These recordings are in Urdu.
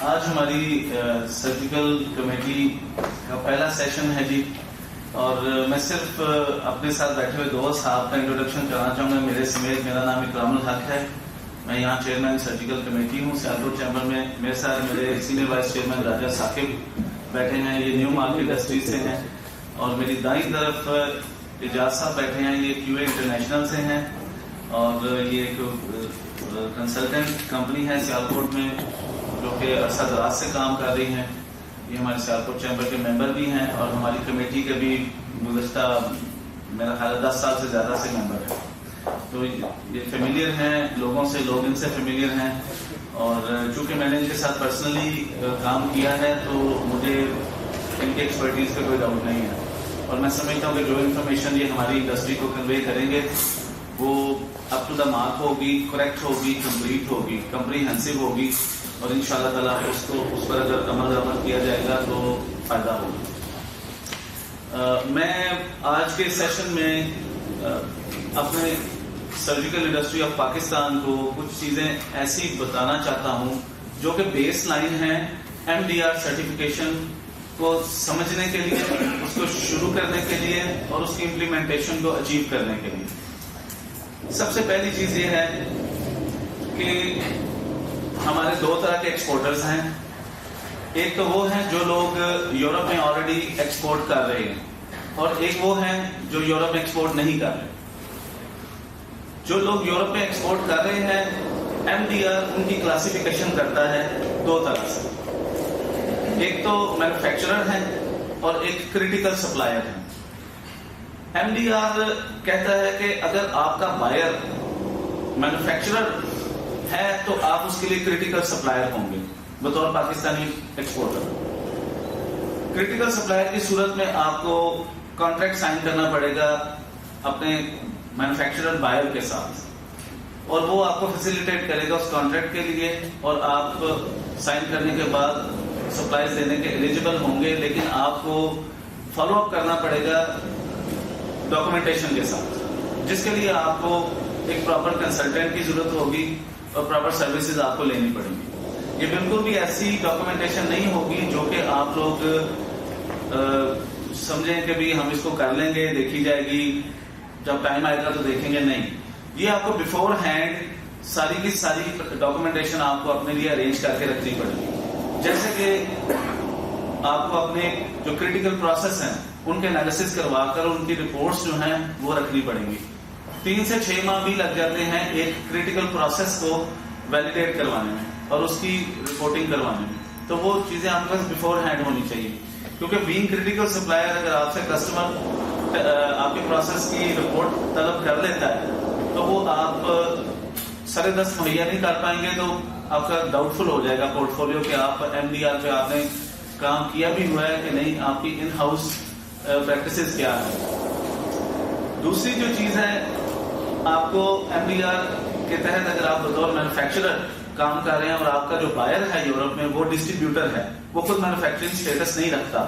آج ہماری سرجیکل کمیٹی کا پہلا سیشن ہے جی، اور میں صرف اپنے ساتھ بیٹھے ہوئے دوست صاحب کا انٹروڈکشن کرنا چاہوں گا میرے سمیت۔ میرا نام اکرام الحق ہے، میں یہاں چیئرمین سرجیکل کمیٹی ہوں سیالکوٹ چیمبر میں۔ میرے ساتھ میرے سینئر وائس چیئرمین راجہ ثاقب بیٹھے ہیں، یہ نیو مارکیٹ انڈسٹریز سے ہیں، اور میری دائیں طرف اعجاز صاحب بیٹھے ہیں، یہ کیو اے انٹرنیشنل سے ہیں، اور یہ ایک کنسلٹنٹ کمپنی ہے سیالکوٹ میں جو کہ عرصہ دراز سے کام کر رہی ہیں۔ یہ ہمارے سیالکوٹ چیمبر کے ممبر بھی ہیں، اور ہماری کمیٹی کے بھی گزشتہ میرا خیال ہے 10 سال سے زیادہ سے ممبر ہیں، تو یہ فیملیئر ہیں لوگوں سے، لوگ ان سے فیملیئر ہیں، اور چونکہ میں نے ان کے ساتھ پرسنلی کام کیا ہے تو مجھے ان کی ایکسپرٹیز کا کوئی ڈاؤٹ نہیں ہے، اور میں سمجھتا ہوں کہ جو انفارمیشن یہ ہماری انڈسٹری کو کنوے کریں گے وہ اپ ٹو دا مارک ہوگی، کریکٹ ہوگی، کمپلیٹ ہوگی، کمپریہنسو ہوگی، اور ان شاء اللہ تعالیٰ اس پر اگر عمل کیا جائے گا تو فائدہ ہوگا۔ میں آج کے سیشن میں اپنے سرجیکل انڈسٹری آف پاکستان کو کچھ چیزیں ایسی بتانا چاہتا ہوں جو کہ بیس لائن ہیں MDR سرٹیفکیشن کو سمجھنے کے لیے، اس کو شروع کرنے کے لیے، اور اس کی امپلیمنٹیشن کو اچیو کرنے کے لیے۔ سب سے پہلی چیز یہ ہے کہ ہمارے دو طرح کے ایکسپورٹرز ہیں۔ ایک تو وہ ہیں جو لوگ یورپ میں آلریڈی ایکسپورٹ کر رہے ہیں، اور ایک وہ ہیں جو یورپ میں ایکسپورٹ نہیں کر رہے۔ جو لوگ یورپ میں ایکسپورٹ کر رہے ہیں MDR ان کی کلاسیفیکیشن کرتا ہے دو طرح سے، ایک تو مینوفیکچرر ہیں اور ایک کریٹیکل سپلائر ہیں۔ MDR کہتا ہے کہ اگر آپ کا بائر مینوفیکچرر ہے تو آپ اس کے لیے کریٹیکل سپلائر ہوں گے بطور پاکستانی ایکسپورٹر۔ کریٹیکل سپلائر کی صورت میں آپ کو کانٹریکٹ سائن کرنا پڑے گا اپنے مینوفیکچرر بائر کے ساتھ، اور وہ آپ کو فیسیلیٹیٹ کرے گا اس کانٹریکٹ کے لیے، اور آپ سائن کرنے کے بعد سپلائز دینے کے ایلیجیبل ہوں گے، لیکن آپ کو فالو اپ کرنا پڑے گا ڈاکومنٹیشن کے ساتھ، جس کے لیے آپ کو ایک پراپر کنسلٹنٹ کی ضرورت ہوگی اور پراپر سروسز آپ کو لینی پڑیں گی۔ یہ بالکل بھی ایسی ڈاکومنٹیشن نہیں ہوگی جو کہ آپ لوگ سمجھیں کہ بھی ہم اس کو کر لیں گے، دیکھی جائے گی، جب ٹائم آئے گا تو دیکھیں گے، نہیں۔ یہ آپ کو بیفور ہینڈ ساری کی ساری ڈاکومنٹیشن آپ کو اپنے لیے ارینج کر کے رکھنی پڑے گی، جیسے کہ آپ کو اپنے جو کریٹیکل پروسیس ہیں ان کے انالیسس کروا کر ان کی رپورٹس جو ہیں وہ رکھنی پڑیں گی۔ 3 سے 6 ماہ بھی لگ جاتے ہیں ایک کریٹیکل پروسیس کو ویلیڈیٹ کروانے میں اور اس کی رپورٹنگ کروانے میں، تو وہ چیزیں آپ کے پاس بیفور ہینڈ ہونی چاہیے، کیونکہ بینگ کریٹیکل سپلائر اگر آپ سے کسٹمر آپ کے پروسیس کی رپورٹ طلب کر لیتا ہے تو وہ آپ سرے دست مہیا نہیں کر پائیں گے، تو آپ کا ڈاؤٹ فل ہو جائے گا پورٹ فولیو کہ آپ MDR پہ آپ نے کام کیا بھی ہوا ہے کہ نہیں، آپ کی ان ہاؤس پریکٹسز کیا ہے۔ دوسری جو چیز ہے، آپ کو MDR کے تحت اگر آپ بطور مینوفیکچرر کام کر رہے ہیں اور آپ کا جو بائر ہے یورپ میں وہ ڈسٹریبیوٹر ہے، وہ خود مینوفیکچرنگ اسٹیٹس نہیں رکھتا،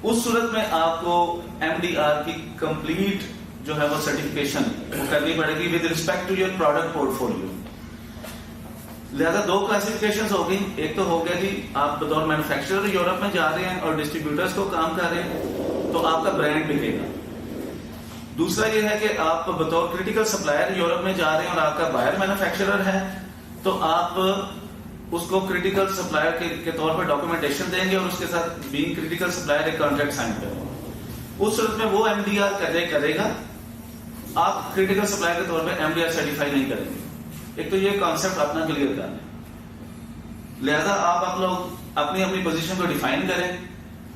اس صورت میں آپ کو MDR کی کمپلیٹ جو ہے وہ سرٹیفکیشن وہ کرنی پڑے گی with respect to your product portfolio. لہذا 2 کلاسیفیکیشنز ہوگی، ایک تو ہو گیا جی آپ بطور مینوفیکچرر یورپ میں جا رہے ہیں اور ڈسٹریبیوٹرز کو کام کر رہے ہیں تو آپ کا برانڈ بکے گا۔ دوسرا یہ ہے کہ آپ بطور کریٹیکل سپلائر یورپ میں جا رہے ہیں اور آپ کا بائر مینوفیکچرر ہے تو آپ اس کو کریٹیکل سپلائر کے طور پر ڈاکومنٹیشن دیں گے اور اس کے ساتھ بینگ کریٹیکل سپلائر ایک کانٹریکٹ سائن کریں گے۔ اس صورت میں وہ MDR کرے گا، آپ کریٹیکل سپلائر کے طور پہ MDR سرٹیفائی نہیں کریں گے۔ ایک تو یہ کانسیپٹ اپنا کلیئر کرنا ہے، لہذا آپ لوگ اپنی اپنی پوزیشن کو ڈیفائن کریں۔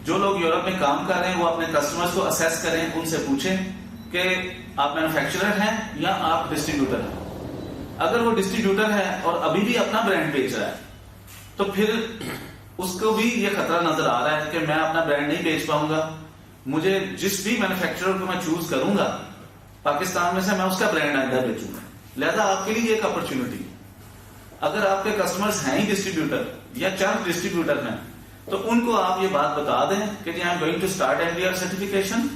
جو لوگ یورپ میں کام کر رہے ہیں وہ اپنے کسٹمرز کو اسیس کریں، ان سے پوچھیں کہ آپ مینوفیکچرر ہیں یا آپ ڈسٹریبیوٹر ہیں۔ اگر وہ ڈسٹریبیوٹر ہے اور ابھی بھی اپنا برانڈ بیچ رہا ہے تو پھر اس کو بھی یہ خطرہ نظر آ رہا ہے کہ میں اپنا برانڈ نہیں بیچ پاؤں گا، مجھے جس بھی مینوفیکچرر کو میں چوز کروں گا پاکستان میں سے میں اس کا برانڈ آئندہ بیچوں گا۔ لہذا آپ کے لیے ایک اپرچونٹی، اگر آپ کے کسٹمرز ہیں ہی ڈسٹریبیوٹر یا چند ڈسٹریبیوٹر ہیں تو ان کو آپ یہ بات بتا دیں کہ جی I am going to start MDR certification,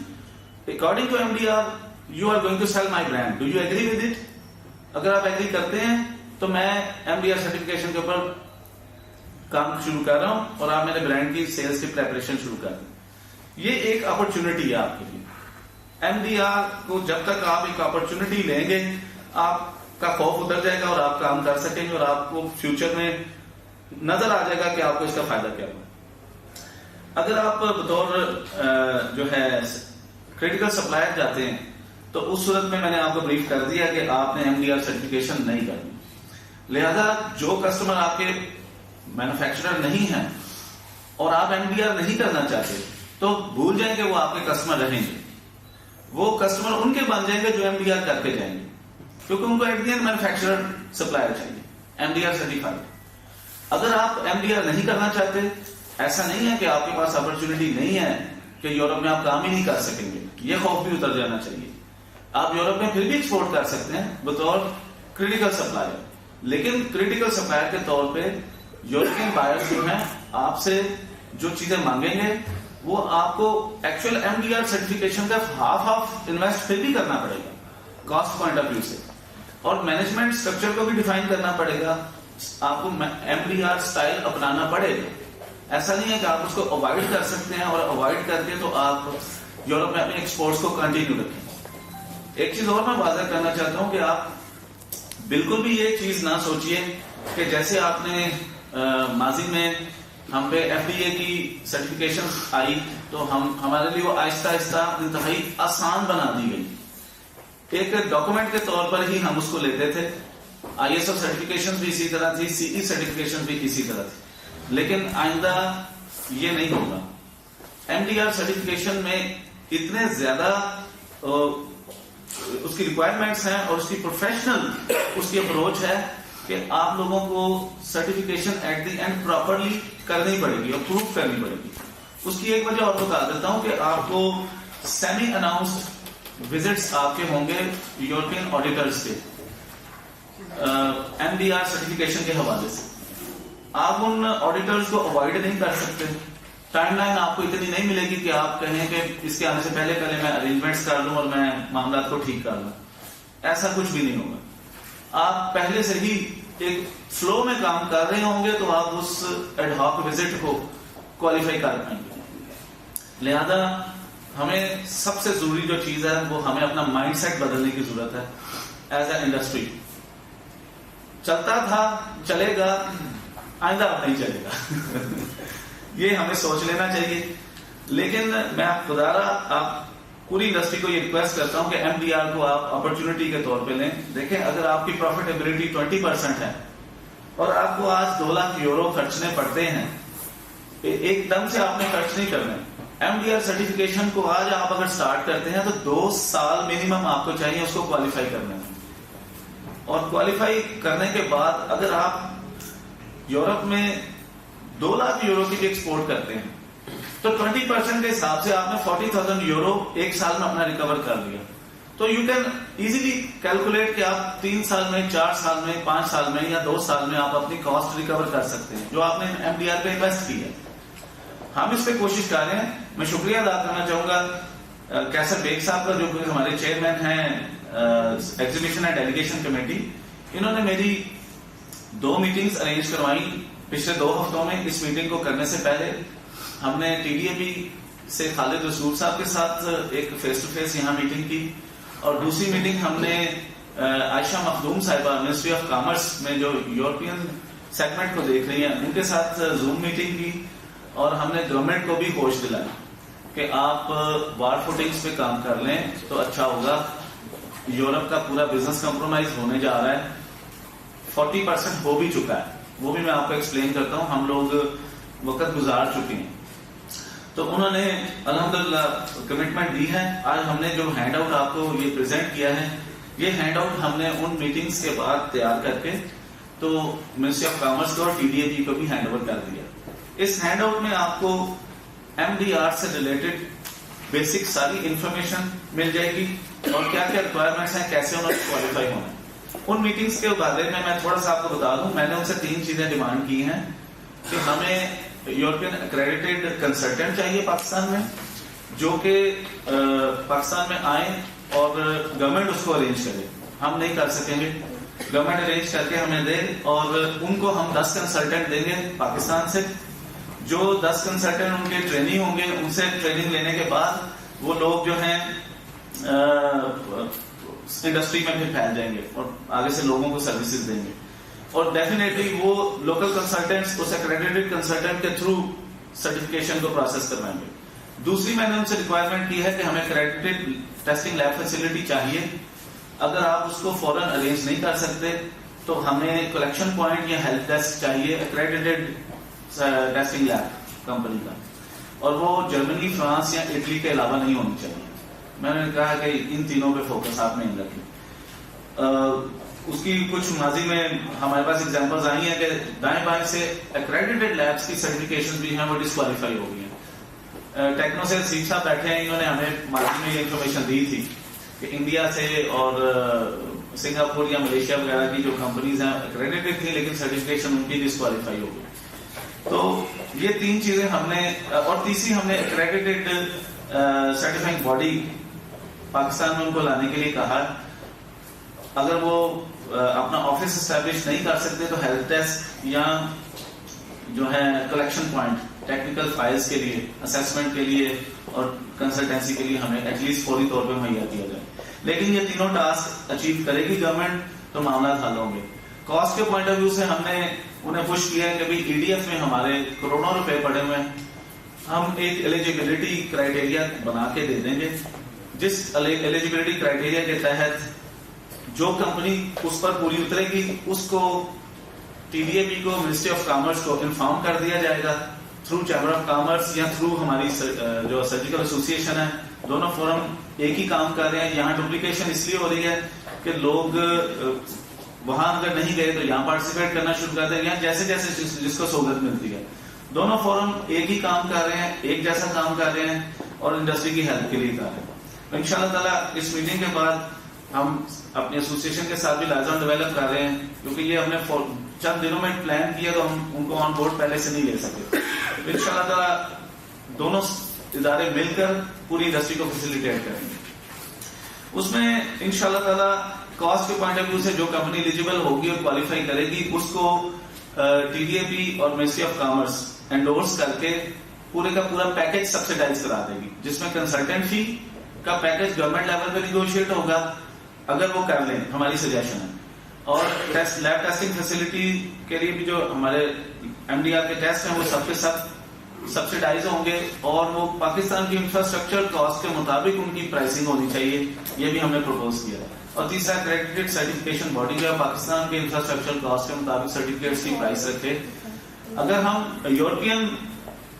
according to MDR you are going to sell my brand, do you agree with it? اگر آپ ایگری کرتے ہیں تو میں MDR سرٹیفکیشن کے اوپر کام شروع کر رہا ہوں اور آپ میرے برانڈ کی سیلز کی پریپریشن شروع کر دیں. یہ ایک اپرچونٹی ہے آپ کے لیے. ایم ڈی آر کو جب تک آپ ایک اپرچونٹی لیں گے آپ کا خوف اتر جائے گا اور آپ کام کر سکیں گے اور آپ کو فیوچر میں نظر آ جائے گا کہ آپ کو اس کا فائدہ کیا ہوا. اگر آپ بطور جو ہے کریٹیکل سپلائر جاتے ہیں تو اس صورت میں نے آپ کو بریف کر دیا کہ آپ نے ایم ڈی آر سرٹیفکیشن نہیں کرنی. لہذا جو کسٹمر آپ کے مینوفیکچرر نہیں ہیں اور آپ ایم ڈی آر نہیں کرنا چاہتے تو بھول جائیں کہ وہ آپ کے کسٹمر رہیں گے. وہ کسٹمر ان کے بن جائیں گے جو ایم ڈی آر کر کے جائیں گے, کیونکہ ان کو at the end manufacturer supplier چاہیے ایم ڈی آر سرٹیفائڈ. اگر آپ ایم ڈی آر نہیں کرنا چاہتے, ایسا نہیں ہے کہ آپ کے پاس اپرچونٹی نہیں ہے کہ یورپ میں آپ کام ہی نہیں کر سکیں گے, یہ خوف بھی اتر جانا چاہیے. آپ یورپ میں پھر بھی ایکسپورٹ کر سکتے ہیں بطور کریٹیکل سپلائر, لیکن کریٹیکل سپلائر کے طور پہ یورپین بائرز جو ہیں آپ سے جو چیزیں مانگیں گے وہ آپ کو actual M D R certification کا ہاف انویسٹ پھر بھی کرنا پڑے گا کاسٹ پوائنٹ آف ویو سے, اور مینجمنٹ اسٹرکچر کو بھی ڈیفائن کرنا پڑے گا. آپ کو ایم ڈی آر اسٹائل اپنانا پڑے گا. ایسا نہیں ہے کہ آپ اس کو اوائڈ کر سکتے ہیں اور اوائڈ کر کے تو آپ یورپ میں اپنے ایکسپورٹس کو کنٹینیو رکھیں. ایک چیز اور میں واضح کرنا چاہتا ہوں کہ آپ بالکل بھی یہ چیز نہ سوچئے کہ جیسے آپ نے ماضی میں ہم پہ ایف ڈی اے کی سرٹیفکیشن آئی تو ہمارے لیے وہ آہستہ آہستہ انتہائی آسان بنا دی گئی. ایک ڈاکومنٹ کے طور پر ہی ہم اس کو لیتے تھے. آئی ایس او سرٹیفکیشن بھی اسی طرح تھی, سی ای سرٹیفکیشن بھی اسی طرح تھی, لیکن آئندہ یہ نہیں ہوگا. ایم ڈی آر سرٹیفکیشن میں اتنے زیادہ اس کی ریکوائرمنٹس ہیں اور اس کی پروفیشنل اس کی اپروچ ہے کہ آپ لوگوں کو certification at the end properly کرنی پڑے گی اور پروف کرنی پڑے گی. اس کی ایک وجہ اور بتا دیتا ہوں کہ آپ کو سیمی اناؤنسڈ وزٹس آپ کے ہوں گے یورپین آڈیٹرز کے ایم ڈی آر سرٹیفکیشن کے حوالے سے. آپ ان آڈیٹرز کو اوائڈ نہیں کر سکتے. ٹائم لائن آپ کو اتنی نہیں ملے گی کہ آپ کہیں کہ اس کے آنے سے پہلے میں ارینجمنٹس کر لوں اور میں معاملات کو ٹھیک کر لوں. ایسا کچھ بھی نہیں ہوگا. آپ پہلے سے ہی ایک فلو میں کام کر رہے ہوں گے تو آپ اس ایڈ ہاک وزٹ کو کوالیفائی کر پائیں گے. لہذا ہمیں سب سے ضروری جو چیز ہے وہ ہمیں اپنا مائنڈ سیٹ بدلنے کی ضرورت ہے. ایز اے انڈسٹری چلتا تھا چلے گا, آئندہ اب نہیں چلے گا. یہ ہمیں سوچ لینا چاہیے. لیکن میں خدا آپ پوری انڈسٹری کو یہ ریکویسٹ کرتا ہوں کہ ایم ڈی آر کو آپ اپرچونٹی کے طور پہ لیں. دیکھیں اگر آپ کی پروفیٹیبلٹی 20% ہے اور آپ کو آج 2 لاکھ یورو خرچنے پڑتے ہیں, ایک دم سے آپ نے خرچ نہیں کرنا. ایم ڈی آر سرٹیفکیشن کو آج آپ اگر سٹارٹ کرتے ہیں تو 2 سال منیمم آپ کو چاہیے اس کو کوالیفائی کرنے میں. اور کوالیفائی کرنے کے بعد اگر آپ یورپ میں 2 لاکھ یورو کی بھی ایکسپورٹ کرتے ہیں تو 20% کے حساب سے آپ نے 40,000 یورو ایک سال میں اپنا ریکور کر لیا. تو یو کین ایزیلی کیلکولیٹ کہ آپ 3 سال میں, 4 سال میں, 5 سال میں یا 2 سال میں آپ اپنی کاسٹ ریکور کر سکتے ہیں جو آپ نے ایم ڈی آر پہ انویسٹ کی ہے. ہم اس پہ کوشش کر رہے ہیں. میں شکریہ ادا کرنا چاہوں گا کیسر بیگ صاحب کا جو ہمارے چیئرمین ہیں ایگزیبیشن اینڈ ڈیلیگیشن کمیٹی. انہوں نے میری 2 میٹنگز ارینج کروائی پچھلے 2 ہفتوں میں. اس میٹنگ کو کرنے سے پہلے ہم نے ٹی ڈی اے پی سے خالد رسول صاحب کے ساتھ ایک فیس ٹو فیس یہاں میٹنگ کی, اور دوسری میٹنگ ہم نے عائشہ مخدوم صاحبہ منسٹری آف کامرس میں جو یورپین سیگمنٹ کو دیکھ رہی ہیں ان کے ساتھ زوم میٹنگ کی. اور ہم نے گورنمنٹ کو بھی ہوش دلایا کہ آپ وار فوٹنگز پہ کام کر لیں تو اچھا ہوگا. یورپ کا پورا بزنس کمپرومائز ہونے جا رہا ہے. 40% ہو بھی چکا ہے, وہ بھی میں آپ کو ایکسپلین کرتا ہوں. ہم لوگ وقت گزار چکے ہیں. تو انہوں نے الحمدللہ کمٹمنٹ دی ہے. آج ہم نے جو ہینڈ آؤٹ آپ کو یہ پریزنٹ کیا ہے, یہ ہینڈ آؤٹ ہم نے ان میٹنگز کے بعد تیار کر کے تو منسٹری آف کامرس کو اور ٹی ڈی اے پی کو بھی ہینڈ اوور کر دیا. اس ہینڈ آؤٹ میں آپ کو ایم ڈی آر سے ریلیٹڈ بیسک ساری انفارمیشن مل جائے گی اور کیا کیا ریکوائرمنٹس ہیں, کیسے انہوں نے کوالیفائی ہونا ہے. ان میٹنگز کے بارے میں تھوڑا سا آپ کو بتا دوں. میں نے ان سے 3 چیزیں ڈیمانڈ کی ہیں کہ ہمیں یورپین اکریڈیٹڈ کنسلٹنٹ چاہیے پاکستان میں, جو کہ پاکستان میں آئیں اور گورنمنٹ اس کو ارینج کرے. ہم نہیں کر سکیں گے. گورنمنٹ ارینج کر کے ہمیں دے, اور ان کو ہم 10 کنسلٹنٹ دیں گے پاکستان سے. جو 10 کنسلٹنٹ ان کے ٹریننگ ہوں گے, ان سے ٹریننگ لینے کے بعد وہ لوگ جو ہیں انڈسٹری میں پھر پھیل جائیں گے اور آگے سے لوگوں کو سروسز دیں گے. اور ڈیفینیٹلی وہ لوکل کنسلٹنٹس اس ایکریڈیٹڈ کنسلٹنٹ کے تھرو سرٹیفکیشن کو پروسیس کروائیں گے. دوسری میں نے ان سے ریکوائرمنٹ کی ہے کہ ہمیں ایکریڈیٹڈ ٹیسٹنگ لیب فیسلٹی چاہیے. اگر آپ اس کو فوراً ارینج نہیں کر سکتے تو ہمیں کلیکشن پوائنٹ یا ہیلپ ڈیسک چاہیے ایکریڈیٹڈ ٹیسٹنگ لیب کمپنی کا, اور وہ جرمنی, فرانس یا اٹلی کے علاوہ نہیں ہونی چاہیے. میں نے کہا کہ ان تینوں پہ فوکس آپ نہیں رکھیں. اس کی کچھ ماضی میں ہمارے پاس ایگزامپلز آئی ہیں کہ دائیں بائیں سے ایکریڈیٹڈ لیبس کی سرٹیفکیشن بھی ہیں وہ ڈسکوالیفائی ہو گئی ہیں. ٹیکنو سے سیف صاحب بیٹھے ہیں, انہوں نے ہمیں ماضی میں یہ انفارمیشن دی تھی کہ انڈیا سے اور سنگاپور یا ملیشیا وغیرہ کی جو کمپنیز ہیں ایکریڈیٹڈ تھی لیکن سرٹیفکیشن ان کی ڈسکوالیفائی ہو گئی. تو یہ 3 چیزیں ہم نے, اور تیسری ہم نے ایکریڈیٹڈ سرٹیفائنگ باڈی پاکستان میں ان کو لانے کے لیے کہا. اگر وہ اپنا آفس اسٹیبلش نہیں کر سکتے تو ہیلپ ڈیسک یا جو ہے کلیکشن پوائنٹ ٹیکنیکل فائلز کے لیے, اسیسمنٹ کے لیے اور کنسلٹینسی کے لیے ہمیں ایٹ لیسٹ فوری طور پہ مہیا کیا جائے. لیکن یہ تینوں ٹاسک اچیو کرے گی گورنمنٹ تو معاملات حل ہوں گے. کاسٹ کے پوائنٹ آف ویو سے ہم نے انہیں پش کیا ہے کہ بھائی ای ڈی ایف میں ہمارے کروڑوں روپے پڑے ہوئے ہیں, ہم ایک ایلیجیبلٹی کرائٹیریا بنا کے دے دیں گے جس ایلیجیبلٹی کرائٹیریا کے تحت جو کمپنی اس پر پوری اترے گی اس کو ٹی ڈی اے پی کو, منسٹری آف کامرس کو انفارم کر دیا جائے گا تھرو چیمبر آف کامرس یا تھرو ہماری جو سرجیکل ایسوسیشن ہے. دونوں فورم ایک ہی کام کر رہے ہیں. یہاں ڈپلیکیشن اس لیے ہو رہی ہے کہ لوگ وہاں اگر نہیں گئے تو یہاں پارٹیسپیٹ کرنا شروع کر دیں, یا جیسے جیسے جس کو سہولت ملتی ہے. دونوں فورم ایک ہی کام کر رہے ہیں, ایک جیسا کام کر رہے ہیں اور انڈسٹری کی ہیلپ کے لیے کر رہے ہیں. ان شاء اللہ تعالیٰ اس میٹنگ کے بعد ہم اپنے ایسوسیشن کے ساتھ بھی لائزن ڈیولپ کر رہے ہیں, کیونکہ یہ ہم نے چند دنوں میں پلان کیا تو ہم ان کو آن بورڈ پہلے سے نہیں لے سکے. ان شاء اللہ تعالیٰ دونوں ادارے مل کر پوری انڈسٹری کو فیسیلیٹیٹ کریں گے. اس میں ان شاء اللہ تعالیٰ کاسٹ کے پوائنٹ آف ویو سے جو کمپنی ایلیجیبل ہوگی اور کوالیفائی کرے گی اس کو ٹی ڈی اے پی اور منسٹری آف کامرس انڈورس کر کے پورے کا پورا پیکج سبسیڈائز کرا دے گی, جس میں کنسلٹنٹ فی کا پیکج گورنمنٹ لیول پہ نیگوشیٹ ہوگا اگر وہ کر لیں, ہماری سجیشن ہے. اور لیب ٹیسٹنگ فیسلٹی کے لیے بھی جو ہمارے ایم ڈی آر کے ٹیسٹ ہیں وہ سب کے سب سبسیڈائز ہوں گے اور وہ پاکستان کی انفراسٹرکچر کاسٹ کے مطابق ان کی پرائسنگ ہونی چاہیے, یہ بھی ہم نے پروپوز کیا ہے. اور تیسرا کریڈیٹڈ سرٹیفکیشن باڈی جو ہے پاکستان کے انفراسٹرکچر کاسٹ کے مطابق سرٹیفکیٹس کی پرائس رکھے. اگر ہم یورپین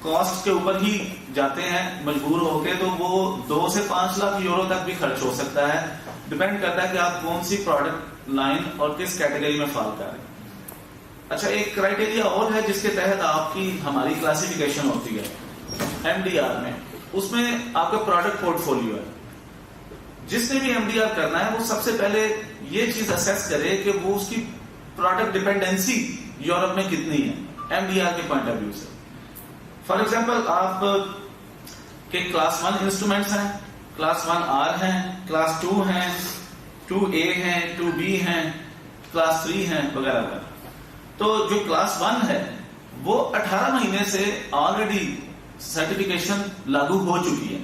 کاسٹ کے اوپر ہی جاتے ہیں مجبور ہو کے تو وہ 2 سے 5 لاکھ یورو تک بھی خرچ ہو سکتا ہے, ڈپینڈ کرتا ہے کہ آپ کون سی پروڈکٹ لائن اور کس کیٹیگری میں فال کر رہے ہیں. اچھا, ایک کرائٹیریا اور ہے جس کے تحت آپ کی ہماری کلاسیفیکیشن ہوتی ہے ایم ڈی آر میں, اس میں آپ کا پروڈکٹ پورٹ فولیو ہے. جس نے بھی ایم ڈی آر کرنا ہے وہ سب سے پہلے یہ چیز اسیس کرے کہ وہ اس کی پروڈکٹ ڈیپینڈنسی یورپ میں کتنی ہے ایم ڈی آر کے پوائنٹ آف ویو سے. فار ایگزامپل آپ کے کلاس 1 انسٹرومینٹس ہیں, کلاس 1R ہیں, کلاس 2 ہیں, 2A ہیں, 2B ہیں, کلاس 3 ہیں وغیرہ وغیرہ. تو جو کلاس 1 ہے وہ 18 مہینے سے آلریڈی سرٹیفکیشن لاگو ہو چکی ہے,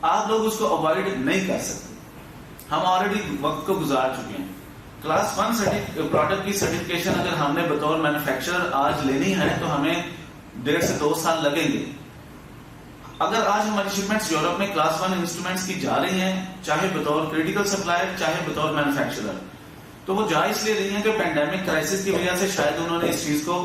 آپ لوگ اس کو اوائڈ نہیں کر سکتے, ہم آلریڈی وقت کو گزار چکے ہیں. کلاس 1 پروڈکٹ کی سرٹیفکیشن اگر ہم نے بطور مینوفیکچرر آج لینی ہے تو ہمیں 1.5 سے 2 سال لگیں گے. اگر آج ہماری شپمنٹس یورپ میں کلاس 1 انسٹرومنٹس کی جا رہی ہیں, چاہے بطور کریٹیکل سپلائر چاہے بطور مینوفیکچرر, تو وہ جا اس لیے رہی ہیں کہ پینڈیمک کرائسس کی وجہ سے شاید انہوں نے اس چیز کو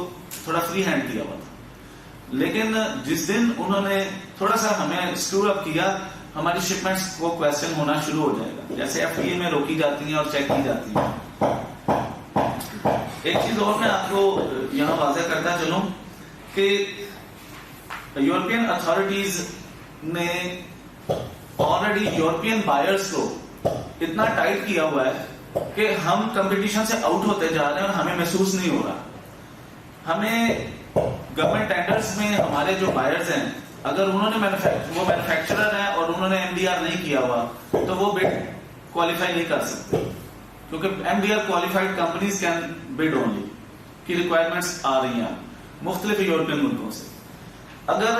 تھوڑا فری ہینڈ کیا ہوا تھا. لیکن جس دن انہوں نے تھوڑا سا ہمیں اسکرو اپ کیا, ہماری شپمنٹس کو کویسچن ہونا شروع ہو جائے گا, جیسے ایف ڈی اے میں روکی جاتی ہیں اور چیک کی جاتی ہیں. ایک چیز اور میں آپ کو یہاں واضح کرتا چلوں کہ یورپین اتھارٹیز نے آلریڈی یورپین بائرز کو اتنا ٹائٹ کیا ہوا ہے کہ ہم کمپٹیشن سے آؤٹ ہوتے جا رہے ہیں اور ہمیں محسوس نہیں ہو رہا. ہمیں گورنمنٹ ٹینڈرز میں ہمارے جو بائرز ہیں, اگر انہوں نے وہ مینوفیکچرر ہیں اور انہوں نے ایم ڈی آر نہیں کیا ہوا تو وہ بٹ کوالیفائی نہیں کر سکتے, کیونکہ MDR qualified companies can bid only کی ریکوائرمنٹس آ رہی ہیں مختلف یورپین ملکوں سے. اگر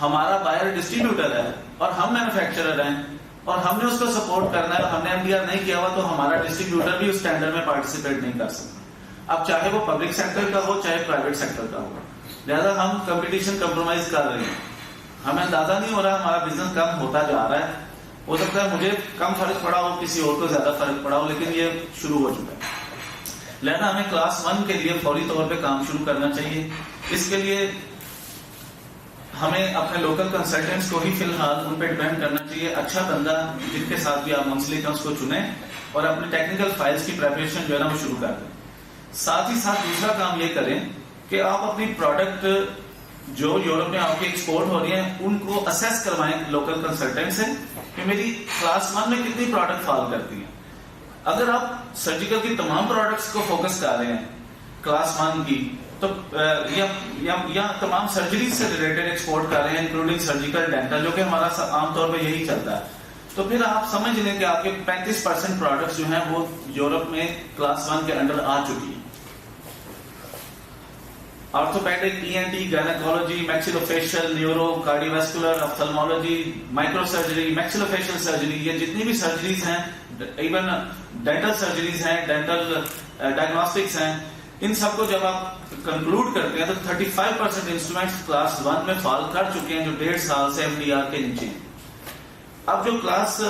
ہمارا بائر ڈسٹریبیوٹر ہے اور ہم مینوفیکچرر ہیں اور ہم نے اس کو سپورٹ کرنا ہے اور ہم نے MDR نہیں کیا ہوا تو ہمارا ڈسٹریبیوٹر بھی اس ٹینڈر میں پارٹیسپیٹ نہیں کر سکتا. اب چاہے وہ پبلک سیکٹر کا ہو چاہے پرائیویٹ سیکٹر کا ہو, لہذا ہم کمپٹیشن کمپرومائز کر رہے ہیں. ہمیں اندازہ نہیں ہو رہا ہمارا بزنس کم ہوتا جا رہا ہے. ہو سکتا ہے مجھے کم فرق پڑا ہو, کسی اور کو زیادہ فرق پڑا ہو, لیکن یہ شروع ہو چکا ہے. لہذا ہمیں کلاس 1 کے لیے فوری طور پہ کام شروع کرنا چاہیے. اس کے لیے ہمیں اپنے لوکل کنسلٹنٹس کو ہی فی الحال ان پہ ڈیپینڈ کرنا چاہیے. اچھا بندہ جن کے ساتھ بھی آپ منسلک ہیں اس کو چنیں اور اپنے ٹیکنیکل فائلز کی پریپریشن جو ہے نا وہ شروع کر دیں. ساتھ ہی ساتھ دوسرا کام یہ کریں کہ آپ اپنی پروڈکٹ جو یورپ میں آپ کی ایکسپورٹ ہو رہی ہیں ان کو اسیس کروائیں لوکل کنسلٹنٹ سے کہ میری کلاس 1 میں کتنی پروڈکٹ فال کرتی ہیں. اگر آپ سرجیکل کی تمام پروڈکٹس کو فوکس کر رہے ہیں کلاس 1 کی تو یا تمام سرجریز سے ریلیٹڈ ایکسپورٹ کر رہے ہیں انکلوڈنگ سرجیکل ڈینٹل جو کہ ہمارا عام طور پہ یہی چلتا ہے, تو پھر آپ سمجھ لیں کہ آپ کے 35% پروڈکٹس جو ہیں وہ یورپ میں کلاس 1 کے انڈر آ چکی ہیں. Orthopaedic, ENT, gynaecology, maxillofacial, neuro, cardiovascular, ophthalmology, micro surgery, maxillofacial surgery, یہ جتنی بھی سرجریز ہیں, ایون ڈینٹل سرجریز ہیں, ڈینٹل ڈائگنوسٹکس ہیں, ان سب کو جب آپ کنکلوڈ کرتے ہیں تو 35% انسٹرومنٹس کلاس 1 میں فال کر چکے ہیں جو 1.5 سال سے MDR کے نیچے ہیں. اب جو کلاس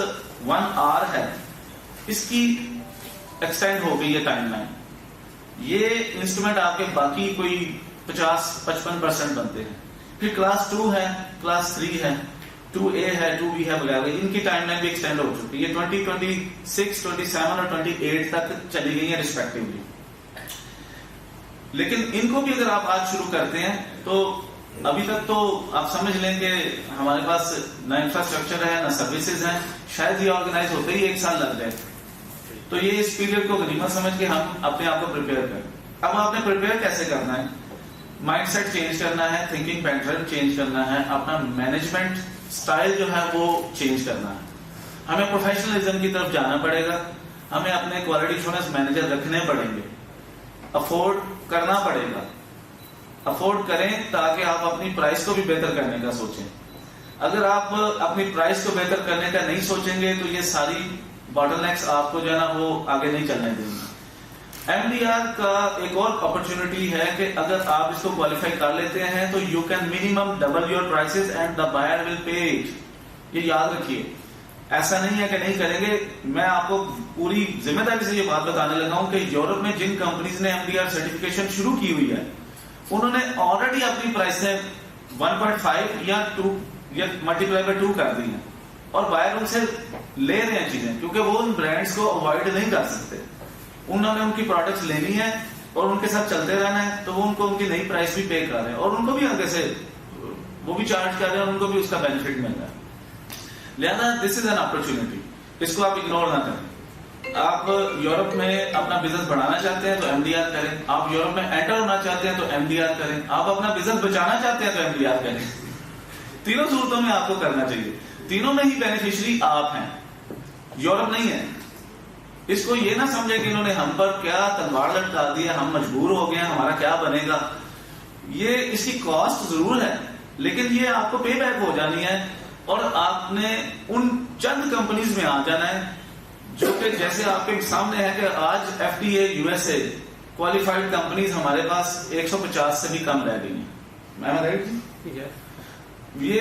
1R ہے اس کی ایکسٹینڈ ہو گئی ہے ٹائم لائن. یہ انسٹرومنٹ آپ کے باقی کوئی 50-55% بنتے ہیں. پھر کلاس 2 ہے, کلاس 3 ہے, 2A ہے, 2B ہے وغیرہ, ان کی ٹائم لائن بھی ایکسٹینڈ ہو چکی ہے. یہ 2026, 27 اور 28 تک چلی گئی ہیں ریسپیکٹیولی. لیکن ان کو بھی اگر آپ آج شروع کرتے ہیں تو ابھی تک تو آپ سمجھ لیں کہ ہمارے پاس نہ انفراسٹرکچر ہے نہ سروسز ہیں, شاید یہ آرگنائز ہوتے ہی 1 سال لگ جائے. تو یہ اس پیریڈ کو غنیمت سمجھ کے ہم اپنے آپ کو پریپیئر کریں. اب آپ نے پریپیئر کیسے کرنا ہے؟ مائنڈ سیٹ چینج کرنا ہے, تھنکنگ پیٹرن چینج کرنا ہے, اپنا مینجمنٹ سٹائل جو ہے وہ چینج کرنا ہے. ہمیں پروفیشنلزم کی طرف جانا پڑے گا, ہمیں اپنے کوالٹی ایشورنس مینیجر رکھنے پڑیں گے, افورڈ کرنا پڑے گا. افورڈ کریں تاکہ آپ اپنی پرائس کو بھی بہتر کرنے کا سوچیں. اگر آپ اپنی پرائس کو بہتر کرنے کا نہیں سوچیں گے تو یہ ساری باٹل نیکس آپ کو جو ہے نا وہ آگے نہیں چلنے دیں گے. MDR کا ایک اور اپرچونٹی ہے کہ اگر آپ اس کو کوالیفائی کر لیتے ہیں تو you can minimum double your prices and the buyer will pay it. یہ یاد رکھیے, ایسا نہیں ہے کہ نہیں کریں گے. میں آپ کو پوری ذمہ داری سے یہ بات بتانے لگا ہوں کہ یورپ میں جن کمپنیز نے MDR سرٹیفکیشن شروع کی ہوئی ہے انہوں نے آلریڈی اپنی پرائسیں 1.5 یا 2 یا ملٹیپلائی بائی 2 کر دی ہیں اور بائر ان سے لے رہے ہیں چیزیں, کیونکہ وہ ان برانڈس کو اوائڈ نہیں کر سکتے. انہوں نے ان کی پروڈکٹس لینی ہے اور ان کے ساتھ چلتے رہنا ہے, تو وہ ان کو ان کی نئی پرائس بھی پے کر رہے ہیں اور ان کو بھی آگے سے وہ بھی چارج کر رہے ہیں اور ان کو بھی اس کا بینیفٹ مل رہا ہے. لہذا دس از این اپرچونٹی, اس کو آپ اگنور نہ کریں. آپ یورپ میں اپنا بزنس بڑھانا چاہتے ہیں تو MDR کریں, آپ یورپ میں انٹر ہونا چاہتے ہیں تو MDR کریں, آپ اپنا بزنس بچانا چاہتے ہیں تو MDR کریں. تینوں صورتوں میں آپ کو کرنا چاہیے. تینوں میں ہی بینیفیشری آپ ہیں, یورپ نہیں ہے. اس کو یہ نہ سمجھے کہ انہوں نے ہم پر کیا تلوار لٹکا دی ہے, ہم مجبور ہو گئے ہیں, ہمارا کیا بنے گا. یہ اس کی کاسٹ ضرور ہے لیکن یہ آپ کو پے بیک ہو جانی ہے اور آپ نے ان چند کمپنیز میں آ جانا ہے جو کہ جیسے آپ کے سامنے ہے کہ آج FDA USA کوالیفائڈ کمپنیز ہمارے پاس 150 سے بھی کم رہ گئی ہیں. یہ